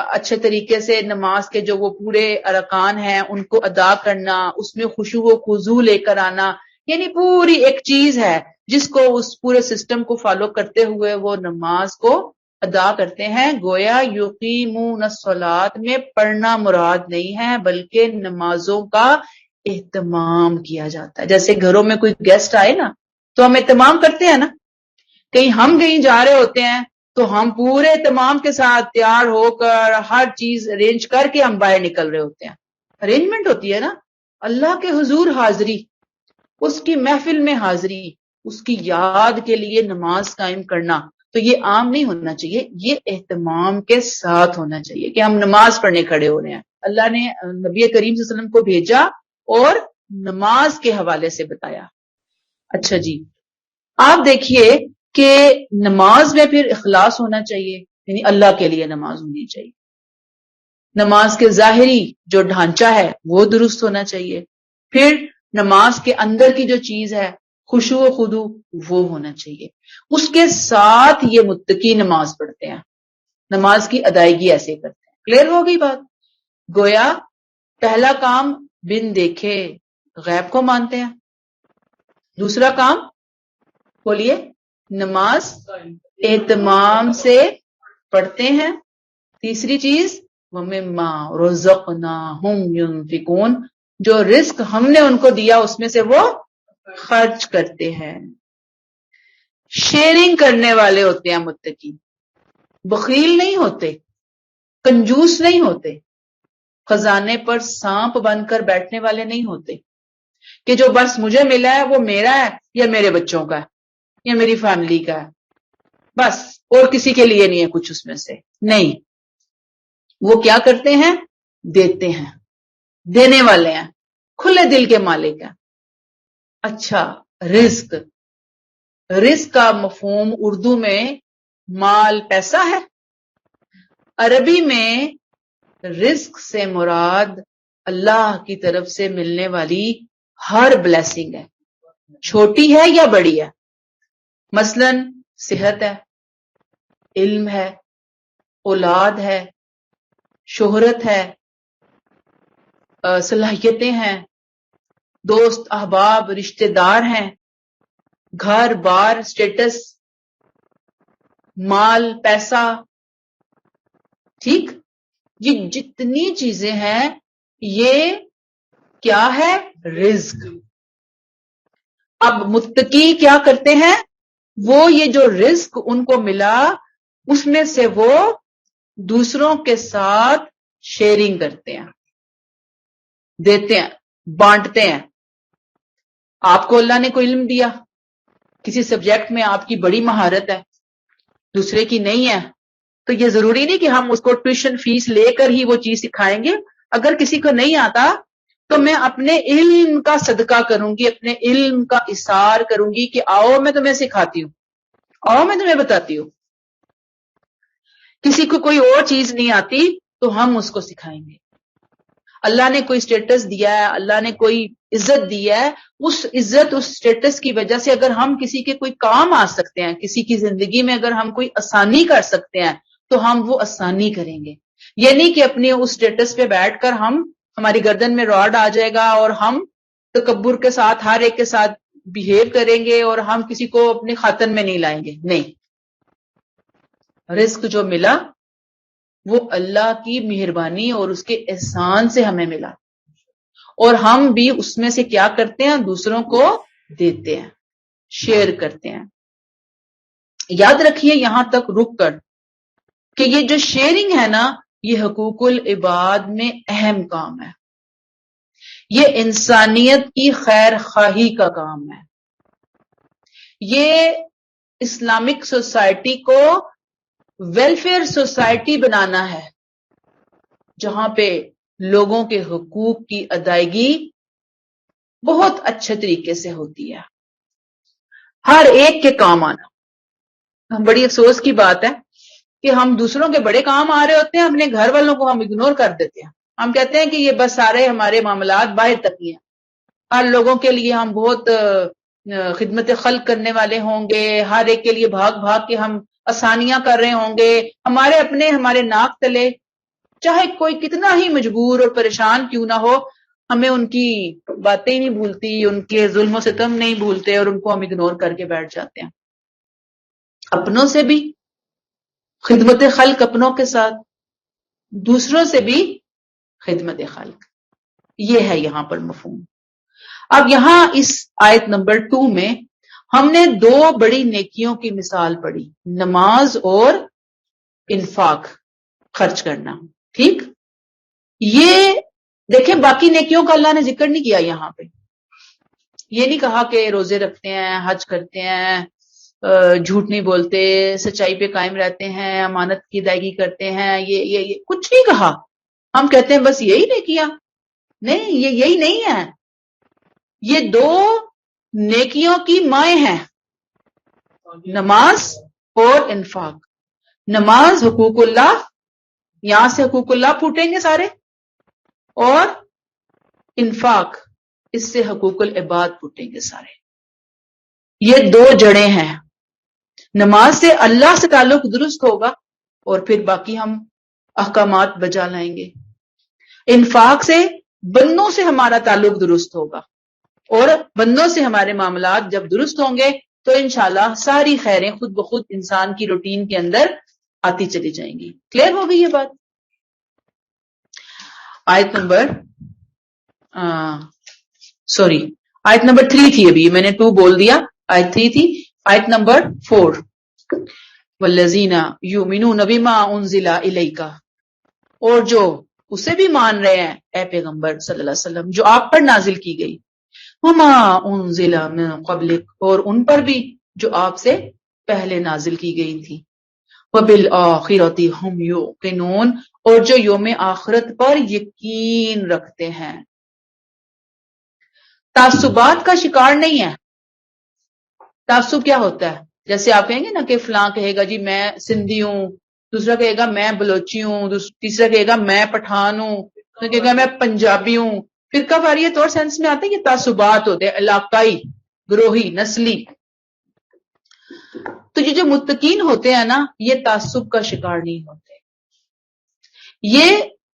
اچھے طریقے سے نماز کے جو وہ پورے ارکان ہیں ان کو ادا کرنا, اس میں خشوع و خضوع لے کر آنا. یعنی پوری ایک چیز ہے جس کو اس پورے سسٹم کو فالو کرتے ہوئے وہ نماز کو ادا کرتے ہیں. گویا یقیمون الصلاۃ میں پڑھنا مراد نہیں ہے, بلکہ نمازوں کا اہتمام کیا جاتا ہے. جیسے گھروں میں کوئی گیسٹ آئے نا, تو ہم اہتمام کرتے ہیں نا. کہیں ہم جا رہے ہوتے ہیں تو ہم پورے اہتمام کے ساتھ تیار ہو کر ہر چیز ارینج کر کے ہم باہر نکل رہے ہوتے ہیں. ارینجمنٹ ہوتی ہے نا. اللہ کے حضور حاضری, اس کی محفل میں حاضری, اس کی یاد کے لیے نماز قائم کرنا, تو یہ عام نہیں ہونا چاہیے, یہ اہتمام کے ساتھ ہونا چاہیے کہ ہم نماز پڑھنے کھڑے ہو رہے ہیں. اللہ نے نبی کریم صلی اللہ علیہ وسلم کو بھیجا اور نماز کے حوالے سے بتایا. اچھا جی, آپ دیکھیے کہ نماز میں پھر اخلاص ہونا چاہیے, یعنی اللہ کے لیے نماز ہونی چاہیے. نماز کے ظاہری جو ڈھانچہ ہے وہ درست ہونا چاہیے. پھر نماز کے اندر کی جو چیز ہے خشوع و خضوع وہ ہونا چاہیے. اس کے ساتھ یہ متقی نماز پڑھتے ہیں, نماز کی ادائیگی ایسے کرتے ہیں. کلیئر ہو گئی بات؟ گویا پہلا کام بن دیکھے غیب کو مانتے ہیں. دوسرا کام بولیے, نماز اہتمام سے پڑھتے ہیں. تیسری چیز وَمِمَّا رَزَقْنَاهُمْ يُنْفِقُونَ, جو رزق ہم نے ان کو دیا اس میں سے وہ خرچ کرتے ہیں. شیئرنگ کرنے والے ہوتے ہیں متقی, بخیل نہیں ہوتے, کنجوس نہیں ہوتے, خزانے پر سانپ بن کر بیٹھنے والے نہیں ہوتے کہ جو بس مجھے ملا ہے وہ میرا ہے یا میرے بچوں کا ہے یا میری فیملی کا ہے, بس اور کسی کے لیے نہیں ہے کچھ اس میں سے. نہیں, وہ کیا کرتے ہیں, دیتے ہیں, دینے والے ہیں, کھلے دل کے مالک ہیں. اچھا, رزق کا مفہوم اردو میں مال پیسہ ہے. عربی میں رزق سے مراد اللہ کی طرف سے ملنے والی ہر بلیسنگ ہے, چھوٹی ہے یا بڑی ہے. مثلا صحت ہے, علم ہے, اولاد ہے, شہرت ہے, صلاحیتیں ہیں, دوست احباب رشتہ دار ہیں, گھر بار سٹیٹس, مال پیسہ. ٹھیک, یہ جتنی چیزیں ہیں یہ کیا ہے, رزق. اب متقی کیا کرتے ہیں, وہ یہ جو رزق ان کو ملا اس میں سے وہ دوسروں کے ساتھ شیئرنگ کرتے ہیں, دیتے ہیں, بانٹتے ہیں. آپ کو اللہ نے کوئی علم دیا، کسی سبجیکٹ میں آپ کی بڑی مہارت ہے، دوسرے کی نہیں ہے، تو یہ ضروری نہیں کہ ہم اس کو ٹیوشن فیس لے کر ہی وہ چیز سکھائیں گے. اگر کسی کو نہیں آتا تو میں اپنے علم کا صدقہ کروں گی، اپنے علم کا اثار کروں گی کہ آؤ میں تمہیں سکھاتی ہوں، آؤ میں تمہیں بتاتی ہوں. کسی کو کوئی اور چیز نہیں آتی تو ہم اس کو سکھائیں گے. اللہ نے کوئی سٹیٹس دیا ہے، اللہ نے کوئی عزت دی ہے، اس عزت اس سٹیٹس کی وجہ سے اگر ہم کسی کے کوئی کام آ سکتے ہیں، کسی کی زندگی میں اگر ہم کوئی آسانی کر سکتے ہیں تو ہم وہ آسانی کریں گے. یہ نہیں کہ اپنے اس سٹیٹس پہ بیٹھ کر ہماری گردن میں راڈ آ جائے گا اور ہم تکبر کے ساتھ ہر ایک کے ساتھ بہیو کریں گے اور ہم کسی کو اپنے خاطن میں نہیں لائیں گے. نہیں، رزق جو ملا وہ اللہ کی مہربانی اور اس کے احسان سے ہمیں ملا، اور ہم بھی اس میں سے کیا کرتے ہیں؟ دوسروں کو دیتے ہیں، شیئر کرتے ہیں. یاد رکھیے یہاں تک رک کر کہ یہ جو شیئرنگ ہے نا، یہ حقوق العباد میں اہم کام ہے، یہ انسانیت کی خیر خواہی کا کام ہے. یہ اسلامک سوسائٹی کو ویلفیئر سوسائٹی بنانا ہے، جہاں پہ لوگوں کے حقوق کی ادائیگی بہت اچھے طریقے سے ہوتی ہے، ہر ایک کے کام آنا. بڑی افسوس کی بات ہے کہ ہم دوسروں کے بڑے کام آ رہے ہوتے ہیں، اپنے گھر والوں کو ہم اگنور کر دیتے ہیں. ہم کہتے ہیں کہ یہ بس سارے ہمارے معاملات باہر تک ہی ہیں، ہر لوگوں کے لیے ہم بہت خدمت خلق کرنے والے ہوں گے، ہر ایک کے لیے بھاگ بھاگ کے ہم آسانیاں کر رہے ہوں گے. ہمارے ناک تلے چاہے کوئی کتنا ہی مجبور اور پریشان کیوں نہ ہو، ہمیں ان کی باتیں نہیں بھولتی، ان کے ظلم و ستم نہیں بھولتے، اور ان کو ہم اگنور کر کے بیٹھ جاتے ہیں. اپنوں سے بھی خدمت خلق، اپنوں کے ساتھ دوسروں سے بھی خدمت خلق، یہ ہے یہاں پر مفہوم. اب یہاں اس آیت نمبر 2 میں ہم نے 2 بڑی نیکیوں کی مثال پڑھی، نماز اور انفاق، خرچ کرنا. ٹھیک، یہ دیکھیں باقی نیکیوں کا اللہ نے ذکر نہیں کیا یہاں پہ. یہ نہیں کہا کہ روزے رکھتے ہیں، حج کرتے ہیں، جھوٹ نہیں بولتے، سچائی پہ قائم رہتے ہیں، امانت کی ادائیگی کرتے ہیں، یہ کچھ نہیں کہا. ہم کہتے ہیں بس یہی نیکیاں، نہیں، یہ یہی نہیں ہے. یہ 2 نیکیوں کی مائیں ہیں، نماز اور انفاق. نماز حقوق اللہ، یہاں سے حقوق اللہ پھوٹیں گے سارے، اور انفاق، اس سے حقوق العباد پھوٹیں گے سارے. یہ 2 جڑیں ہیں. نماز سے اللہ سے تعلق درست ہوگا اور پھر باقی ہم احکامات بجا لائیں گے. انفاق سے بندوں سے ہمارا تعلق درست ہوگا، اور بندوں سے ہمارے معاملات جب درست ہوں گے تو انشاءاللہ ساری خیریں خود بخود انسان کی روٹین کے اندر آتی چلی جائیں گی. کلیئر ہو گئی یہ بات؟ آیت نمبر آیت نمبر 3 تھی، ابھی میں نے 2 بول دیا، آیت 3 تھی. آیت نمبر 4، والذین یؤمنون بما انزل الیک، اور جو اسے بھی مان رہے ہیں اے پیغمبر صلی اللہ علیہ وسلم جو آپ پر نازل کی گئی، وما انزل من قبلک، اور ان پر بھی جو آپ سے پہلے نازل کی گئی تھی، وبالآخرۃ ہم یوقنون، اور جو یوم آخرت پر یقین رکھتے ہیں، تعصبات کا شکار نہیں ہے. تعصب کیا ہوتا ہے؟ جیسے آپ کہیں گے نا کہ فلاں کہے گا جی میں سندھی ہوں، دوسرا کہے گا میں بلوچی ہوں، تیسرا کہے گا میں پٹھان ہوں، دوسرا کہے گا میں پنجابی ہوں. فرقہ واریت اور سینس میں آتے ہیں، یہ تعصبات ہوتے ہیں، علاقائی، گروہی، نسلی. تو یہ جو متقین ہوتے ہیں نا، یہ تعصب کا شکار نہیں ہوتے. یہ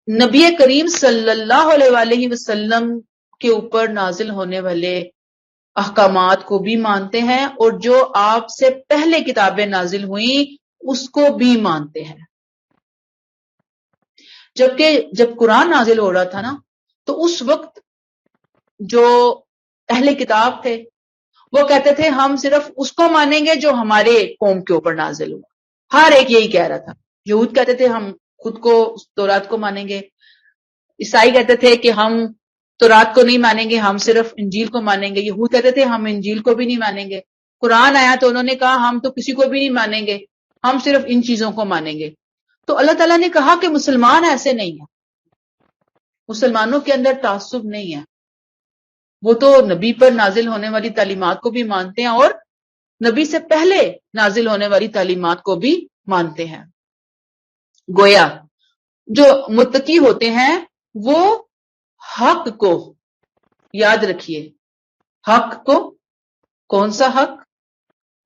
نبی کریم صلی اللہ علیہ وآلہ وسلم کے اوپر نازل ہونے والے احکامات کو بھی مانتے ہیں، اور جو آپ سے پہلے کتابیں نازل ہوئیں اس کو بھی مانتے ہیں. جبکہ جب قرآن نازل ہو رہا تھا نا، تو اس وقت جو اہل کتاب تھے وہ کہتے تھے ہم صرف اس کو مانیں گے جو ہمارے قوم کے اوپر نازل ہوا. ہر ایک یہی کہہ رہا تھا. یہود کہتے تھے ہم خود کو تورات کو مانیں گے، عیسائی کہتے تھے کہ ہم تو رات کو نہیں مانیں گے، ہم صرف انجیل کو مانیں گے. یہود کہتے تھے ہم انجیل کو بھی نہیں مانیں گے. قرآن آیا تو انہوں نے کہا ہم تو کسی کو بھی نہیں مانیں گے، ہم صرف ان چیزوں کو مانیں گے. تو اللہ تعالیٰ نے کہا کہ مسلمان ایسے نہیں ہیں، مسلمانوں کے اندر تعصب نہیں ہے. وہ تو نبی پر نازل ہونے والی تعلیمات کو بھی مانتے ہیں اور نبی سے پہلے نازل ہونے والی تعلیمات کو بھی مانتے ہیں. گویا جو متقی ہوتے ہیں وہ حق کو، یاد رکھیے حق کو، کون سا حق؟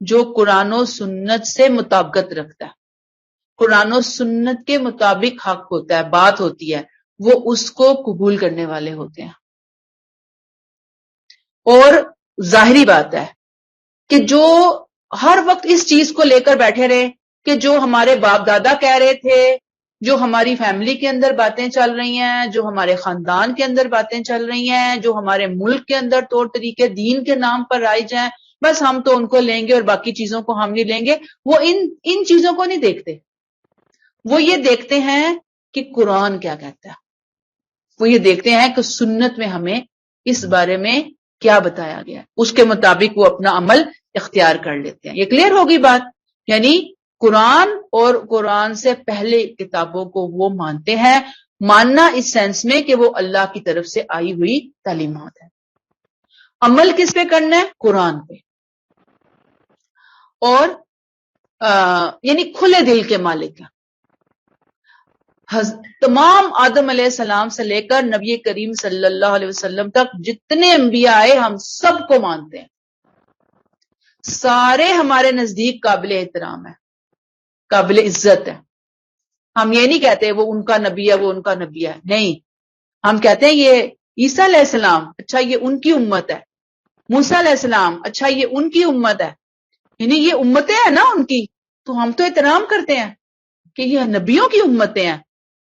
جو قرآن و سنت سے مطابقت رکھتا ہے، قرآن و سنت کے مطابق حق ہوتا ہے، بات ہوتی ہے، وہ اس کو قبول کرنے والے ہوتے ہیں. اور ظاہری بات ہے کہ جو ہر وقت اس چیز کو لے کر بیٹھے رہے کہ جو ہمارے باپ دادا کہہ رہے تھے، جو ہماری فیملی کے اندر باتیں چل رہی ہیں، جو ہمارے خاندان کے اندر باتیں چل رہی ہیں، جو ہمارے ملک کے اندر طور طریقے دین کے نام پر رائج ہیں، بس ہم تو ان کو لیں گے اور باقی چیزوں کو ہم نہیں لیں گے. وہ ان چیزوں کو نہیں دیکھتے، وہ یہ دیکھتے ہیں کہ قرآن کیا کہتا ہے، وہ یہ دیکھتے ہیں کہ سنت میں ہمیں اس بارے میں کیا بتایا گیا، اس کے مطابق وہ اپنا عمل اختیار کر لیتے ہیں. یہ کلیئر ہوگی بات؟ یعنی قرآن اور قرآن سے پہلے کتابوں کو وہ مانتے ہیں، ماننا اس سینس میں کہ وہ اللہ کی طرف سے آئی ہوئی تعلیمات ہیں. عمل کس پہ کرنا ہے؟ قرآن پہ. اور یعنی کھلے دل کے مالک ہیں. تمام آدم علیہ السلام سے لے کر نبی کریم صلی اللہ علیہ وسلم تک جتنے انبیاء آئے ہم سب کو مانتے ہیں، سارے ہمارے نزدیک قابل احترام ہے، قابل عزت ہے. ہم یہ نہیں کہتے وہ ان کا نبی ہے، وہ ان کا نبی ہے، نہیں. ہم کہتے ہیں یہ عیسیٰ علیہ السلام، اچھا یہ ان کی امت ہے. موسیٰ علیہ السلام، اچھا یہ ان کی امت ہے. یعنی یہ امتیں ہیں نا ان کی، تو ہم تو احترام کرتے ہیں کہ یہ نبیوں کی امتیں ہیں.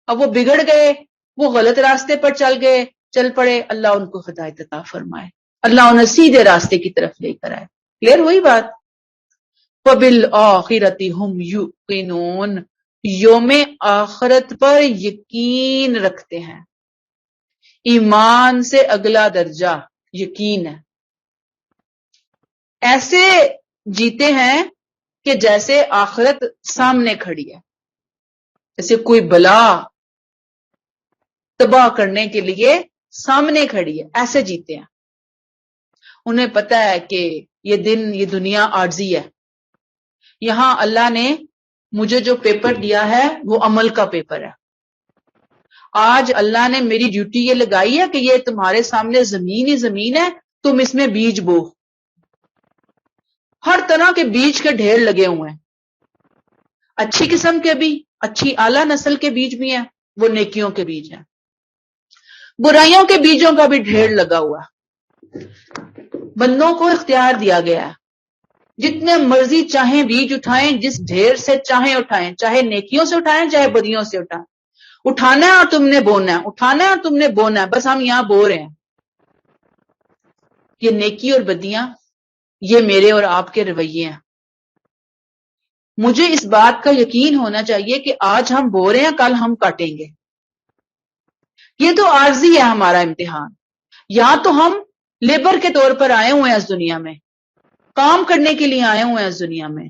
اب وہ بگڑ گئے، وہ غلط راستے پر چل پڑے، اللہ ان کو ہدایت عطا فرمائے، اللہ انہیں سیدھے راستے کی طرف لے کر آئے. کلیئر ہوئی بات؟ وَبِالْآخِرَةِ هُمْ يُوقِنُونَ، یوم آخرت پر یقین رکھتے ہیں. ایمان سے اگلا درجہ یقین ہے. ایسے جیتے ہیں کہ جیسے آخرت سامنے کھڑی ہے، جیسے کوئی بلا تباہ کرنے کے لیے سامنے کھڑی ہے، ایسے جیتے ہیں. انہیں پتہ ہے کہ یہ دن، یہ دنیا عارضی ہے. یہاں اللہ نے مجھے جو پیپر دیا ہے وہ عمل کا پیپر ہے. آج اللہ نے میری ڈیوٹی یہ لگائی ہے کہ یہ تمہارے سامنے زمین ہی زمین ہے، تم اس میں بیج بو. ہر طرح کے بیج کے ڈھیر لگے ہوئے ہیں، اچھی قسم کے بھی، اچھی اعلیٰ نسل کے بیج بھی ہیں، وہ نیکیوں کے بیج ہیں. برائیوں کے بیجوں کا بھی ڈھیر لگا ہوا. بندوں کو اختیار دیا گیا ہے، جتنے مرضی چاہیں بیج اٹھائیں، جس ڈھیر سے چاہیں اٹھائیں، چاہے نیکیوں سے اٹھائیں چاہے بدیوں سے اٹھائیں. اٹھانا ہے اور تم نے بونا ہے، اٹھانا ہے اور تم نے بونا ہے، بس ہم یہاں بو رہے ہیں. یہ نیکی اور بدیاں، یہ میرے اور آپ کے رویے ہیں. مجھے اس بات کا یقین ہونا چاہیے کہ آج ہم بو رہے ہیں، کل ہم کاٹیں گے. یہ تو عارضی ہے ہمارا امتحان. یا تو ہم لیبر کے طور پر آئے ہوئے ہیں اس دنیا میں، کام کرنے کے لیے آئے ہوئے ہیں اس دنیا میں.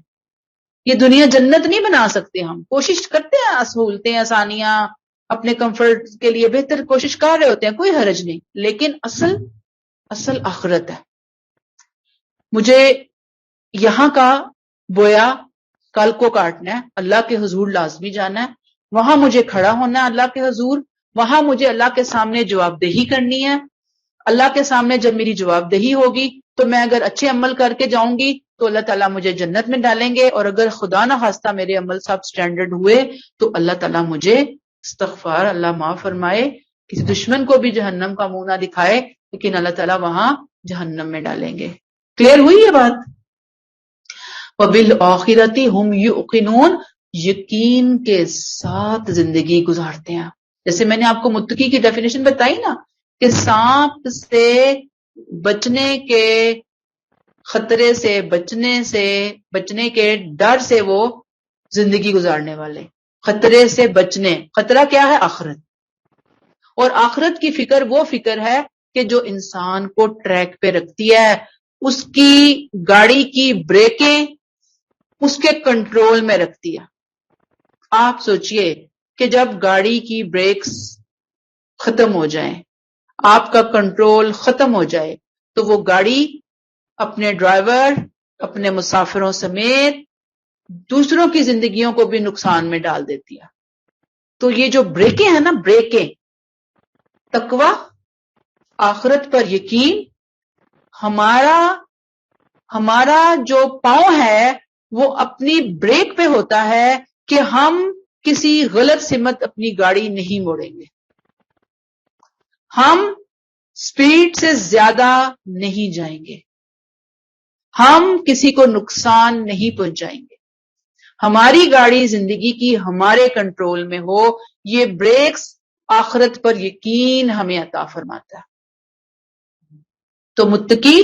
یہ دنیا جنت نہیں بنا سکتے. ہم کوشش کرتے ہیں، سہولتیں، آسانیاں، اپنے کمفرٹ کے لیے بہتر کوشش کر رہے ہوتے ہیں، کوئی حرج نہیں، لیکن اصل آخرت ہے. مجھے یہاں کا بویا کل کو کاٹنا ہے، اللہ کے حضور لازمی جانا ہے، وہاں مجھے کھڑا ہونا ہے اللہ کے حضور، وہاں مجھے اللہ کے سامنے جواب دہی کرنی ہے. اللہ کے سامنے جب میری جواب دہی ہوگی تو میں اگر اچھے عمل کر کے جاؤں گی تو اللہ تعالیٰ مجھے جنت میں ڈالیں گے، اور اگر خدا نہ خواستہ میرے عمل سب سٹینڈرڈ ہوئے تو اللہ تعالیٰ مجھے، استغفار، اللہ معاف فرمائے، کسی دشمن کو بھی جہنم کا منہ نہ دکھائے لیکن اللہ تعالیٰ وہاں جہنم میں ڈالیں گے. کلیئر ہوئی یہ بات؟ وَبِالْآخِرَةِ هُمْ يُوقِنُونَ، یقین کے ساتھ زندگی گزارتے ہیں. جیسے میں نے آپ کو متقی کی ڈیفینیشن بتائی نا، کہ سانپ سے بچنے کے خطرے سے، بچنے کے ڈر سے وہ زندگی گزارنے والے. خطرے سے بچنے، خطرہ کیا ہے؟ آخرت. اور آخرت کی فکر وہ فکر ہے کہ جو انسان کو ٹریک پہ رکھتی ہے، اس کی گاڑی کی بریکیں اس کے کنٹرول میں رکھتی ہے۔ آپ سوچئے کہ جب گاڑی کی بریکس ختم ہو جائیں، آپ کا کنٹرول ختم ہو جائے، تو وہ گاڑی اپنے ڈرائیور، اپنے مسافروں سمیت دوسروں کی زندگیوں کو بھی نقصان میں ڈال دیتی ہے۔ تو یہ جو بریکیں ہیں نا، بریکیں، تقویٰ، آخرت پر یقین، ہمارا جو پاؤں ہے وہ اپنی بریک پہ ہوتا ہے کہ ہم کسی غلط سمت اپنی گاڑی نہیں موڑیں گے، ہم سپیڈ سے زیادہ نہیں جائیں گے، ہم کسی کو نقصان نہیں پہنچائیں گے، ہماری گاڑی زندگی کی ہمارے کنٹرول میں ہو۔ یہ بریکس آخرت پر یقین ہمیں عطا فرماتا ہے۔ تو متقی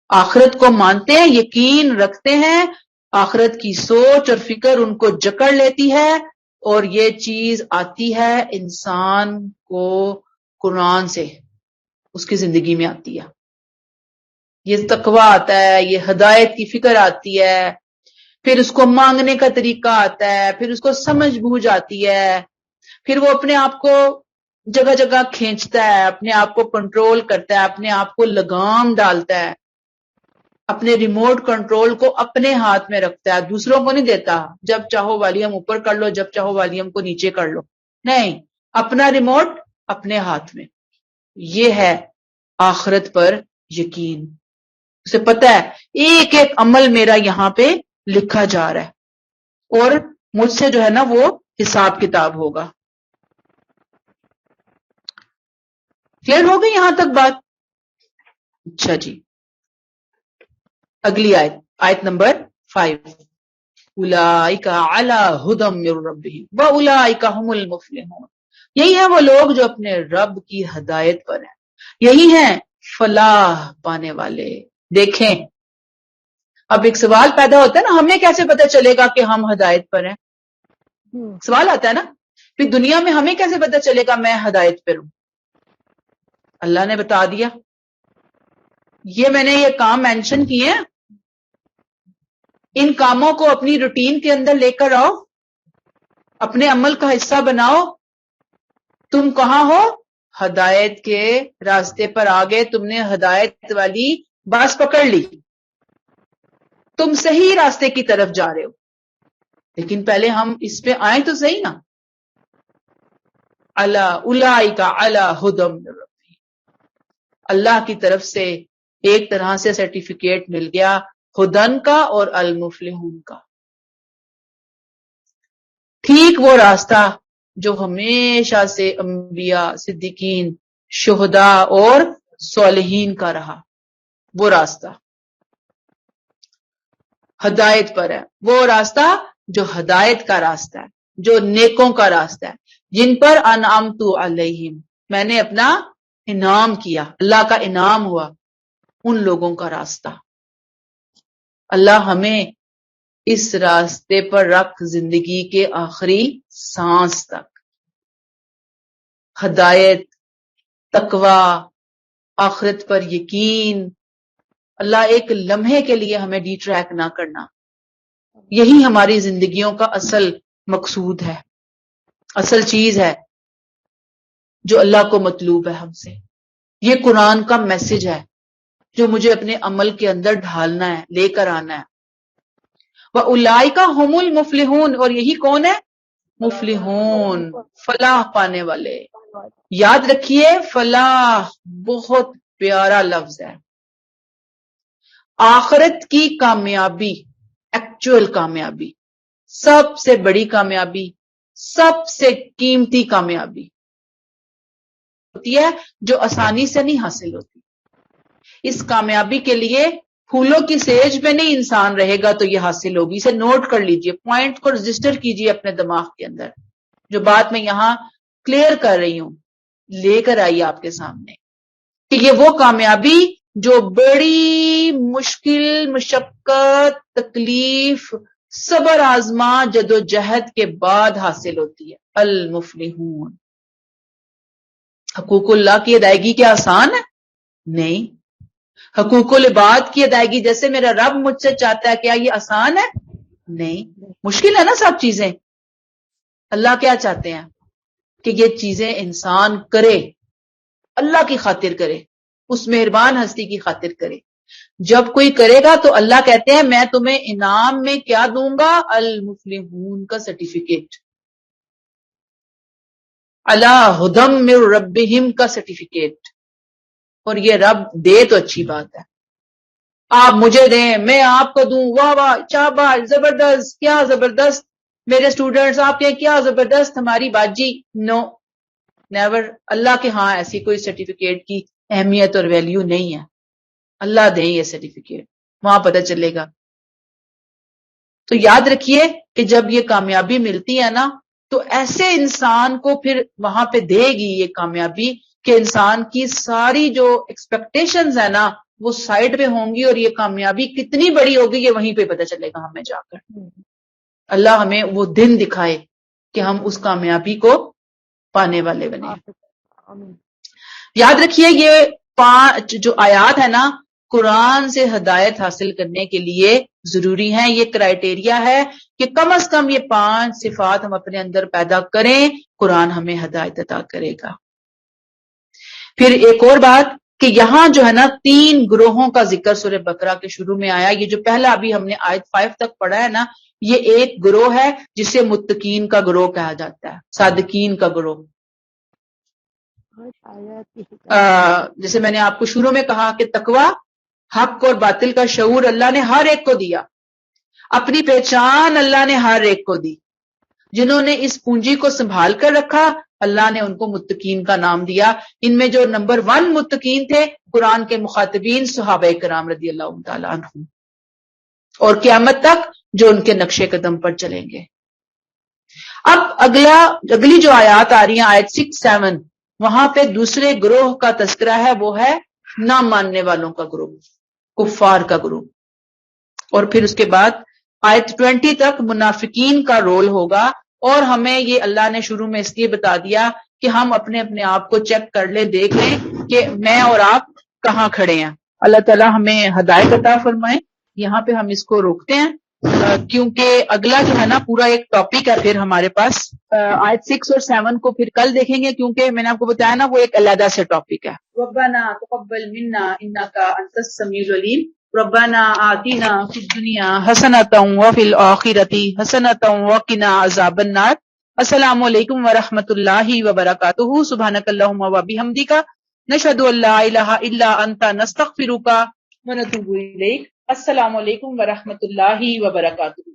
آخرت کو مانتے ہیں، یقین رکھتے ہیں، آخرت کی سوچ اور فکر ان کو جکڑ لیتی ہے، اور یہ چیز آتی ہے انسان کو قرآن سے، اس کی زندگی میں آتی ہے۔ یہ تقویٰ آتا ہے، یہ ہدایت کی فکر آتی ہے، پھر اس کو مانگنے کا طریقہ آتا ہے، پھر اس کو سمجھ بوجھ آتی ہے، پھر وہ اپنے آپ کو جگہ جگہ کھینچتا ہے، اپنے آپ کو کنٹرول کرتا ہے، اپنے آپ کو لگام ڈالتا ہے، اپنے ریموٹ کنٹرول کو اپنے ہاتھ میں رکھتا ہے، دوسروں کو نہیں دیتا۔ جب چاہو والیوم اوپر کر لو، جب چاہو والیوم کو نیچے کر لو، نہیں، اپنا ریموٹ اپنے ہاتھ میں۔ یہ ہے آخرت پر یقین۔ اسے پتہ ہے ایک ایک عمل میرا یہاں پہ لکھا جا رہا ہے، اور مجھ سے جو ہے نا وہ حساب کتاب ہوگا۔ کلیئر ہو گئی یہاں تک بات؟ اچھا جی، اگلی آیت، آیت نمبر 5، اولئک علی ھدی من ربہم واولئک ھم المفلحون۔ یہی ہیں وہ لوگ جو اپنے رب کی ہدایت پر ہیں، یہی ہیں فلاح پانے والے۔ دیکھیں، اب ایک سوال پیدا ہوتا ہے نا، ہمیں کیسے پتہ چلے گا کہ ہم ہدایت پر ہیں؟ سوال آتا ہے نا، پھر دنیا میں ہمیں کیسے پتہ چلے گا میں ہدایت پر ہوں؟ اللہ نے بتا دیا، یہ میں نے یہ کام مینشن کیے ہیں، ان کاموں کو اپنی روٹین کے اندر لے کر آؤ، اپنے عمل کا حصہ بناؤ۔ تم کہاں ہو؟ ہدایت کے راستے پر آگے، تم نے ہدایت والی بس پکڑ لی، تم صحیح راستے کی طرف جا رہے ہو، لیکن پہلے ہم اس پہ آئیں تو صحیح نا۔ اولئک علی ھدی من ربہم، اللہ کی طرف سے ایک طرح سے سرٹیفکیٹ مل گیا ہدن کا اور المفلحون کا۔ ٹھیک وہ راستہ جو ہمیشہ سے انبیاء، صدیقین، شہداء اور صالحین کا رہا، وہ راستہ ہدایت پر ہے، وہ راستہ جو ہدایت کا راستہ ہے، جو نیکوں کا راستہ ہے، جن پر انعمت علیہم، میں نے اپنا انعام کیا، اللہ کا انعام ہوا، ان لوگوں کا راستہ۔ اللہ ہمیں اس راستے پر رکھ زندگی کے آخری سانس تک۔ ہدایت، تقویٰ، آخرت پر یقین، اللہ ایک لمحے کے لیے ہمیں ڈی ٹریک نہ کرنا، یہی ہماری زندگیوں کا اصل مقصود ہے، اصل چیز ہے جو اللہ کو مطلوب ہے ہم سے۔ یہ قرآن کا میسج ہے جو مجھے اپنے عمل کے اندر ڈھالنا ہے، لے کر آنا ہے۔ وَأُولَئِكَ هُمُ الْمُفْلِحُونَ، اور یہی کون ہے؟ مفلحون، فلاح پانے والے۔ یاد رکھیے، فلاح بہت پیارا لفظ ہے۔ آخرت کی کامیابی، ایکچوئل کامیابی، سب سے بڑی کامیابی، سب سے قیمتی کامیابی ہوتی ہے جو آسانی سے نہیں حاصل ہوتی۔ اس کامیابی کے لیے پھولوں کی سیج پہ نہیں انسان رہے گا تو یہ حاصل ہوگی۔ اسے نوٹ کر لیجئے، پوائنٹ کو رجسٹر کیجئے اپنے دماغ کے اندر، جو بات میں یہاں کلیئر کر رہی ہوں، لے کر آئیے آپ کے سامنے، کہ یہ وہ کامیابی جو بڑی مشکل، مشقت، تکلیف، صبر آزما، جد و جہد کے بعد حاصل ہوتی ہے۔ المفلحون، حقوق اللہ کی ادائیگی کیا آسان ہے؟ نہیں. حقوق العباد کی ادائیگی جیسے میرا رب مجھ سے چاہتا ہے کیا یہ آسان ہے؟ نہیں. مشکل ہے نا سب چیزیں. اللہ کیا چاہتے ہیں کہ یہ چیزیں انسان کرے, اللہ کی خاطر کرے, اس مہربان ہستی کی خاطر کرے. جب کوئی کرے گا تو اللہ کہتے ہیں میں تمہیں انعام میں کیا دوں گا؟ المفلحون کا سرٹیفکیٹ, علی ہدی من ربہم کا سرٹیفکیٹ. اور یہ رب دے تو اچھی بات ہے, آپ مجھے دیں میں آپ کو دوں, واہ واہ شاباش زبردست, کیا زبردست میرے اسٹوڈنٹس, آپ کے کیا زبردست ہماری باجی. نو نیور. اللہ کے ہاں ایسی کوئی سرٹیفکیٹ کی اہمیت اور ویلیو نہیں ہے. اللہ دیں یہ سرٹیفکیٹ, وہاں پتہ چلے گا. تو یاد رکھیے کہ جب یہ کامیابی ملتی ہے نا تو ایسے انسان کو پھر وہاں پہ دے گی یہ کامیابی کہ انسان کی ساری جو ایکسپیکٹیشنز ہے نا وہ سائڈ پہ ہوں گی, اور یہ کامیابی کتنی بڑی ہوگی یہ وہیں پہ پتہ چلے گا ہمیں جا کر. اللہ ہمیں وہ دن دکھائے کہ ہم اس کامیابی کو پانے والے بنے. یاد رکھیے یہ 5 جو آیات ہے نا قرآن سے ہدایت حاصل کرنے کے لیے ضروری ہیں. یہ کرائیٹیریا ہے کہ کم از کم یہ 5 صفات ہم اپنے اندر پیدا کریں, قرآن ہمیں ہدایت عطا کرے گا. پھر ایک اور بات کہ یہاں جو ہے نا 3 گروہوں کا ذکر سورہ بقرہ کے شروع میں آیا. یہ جو پہلا ابھی ہم نے آیت 5 تک پڑھا ہے نا یہ ایک گروہ ہے جسے متقین کا گروہ کہا جاتا ہے, صادقین کا گروہ. جیسے میں نے آپ کو شروع میں کہا کہ تقوی, حق اور باطل کا شعور اللہ نے ہر ایک کو دیا, اپنی پہچان اللہ نے ہر ایک کو دی. جنہوں نے اس پونجی کو سنبھال کر رکھا اللہ نے ان کو متقین کا نام دیا. ان میں جو نمبر 1 متقین تھے قرآن کے مخاطبین صحابہ کرام رضی اللہ تعالیٰ عنہم, اور قیامت تک جو ان کے نقش قدم پر چلیں گے. اب اگلی جو آیات آ رہی ہیں آیت 6-7 وہاں پہ دوسرے گروہ کا تذکرہ ہے, وہ ہے نہ ماننے والوں کا گروہ, کفار کا گروہ. اور پھر اس کے بعد آیت 20 تک منافقین کا رول ہوگا. اور ہمیں یہ اللہ نے شروع میں اس لیے بتا دیا کہ ہم اپنے آپ کو چیک کر لیں, دیکھ لیں کہ میں اور آپ کہاں کھڑے ہیں. اللہ تعالیٰ ہمیں ہدایت عطا فرمائے. یہاں پہ ہم اس کو روکتے ہیں کیونکہ اگلا جو ہے نا پورا ایک ٹاپک ہے پھر ہمارے پاس. آیت 6 اور 7 کو پھر کل دیکھیں گے کیونکہ میں نے آپ کو بتایا نا وہ ایک علیحدہ سے ٹاپک ہے. ربنا تقبل منا انک انت السمیع العلیم ربنا آتنا فی الدنیا حسنۃ وفی الآخرۃ حسنۃ وقنا عذاب النار. السلام علیکم ورحمۃ اللہ وبرکاتہ. سبحانک اللہم وبحمدک نشہد ان لا الہ الا انت نستغفرک ونتوب الیک. السلام علیکم ورحمۃ اللہ وبرکاتہ.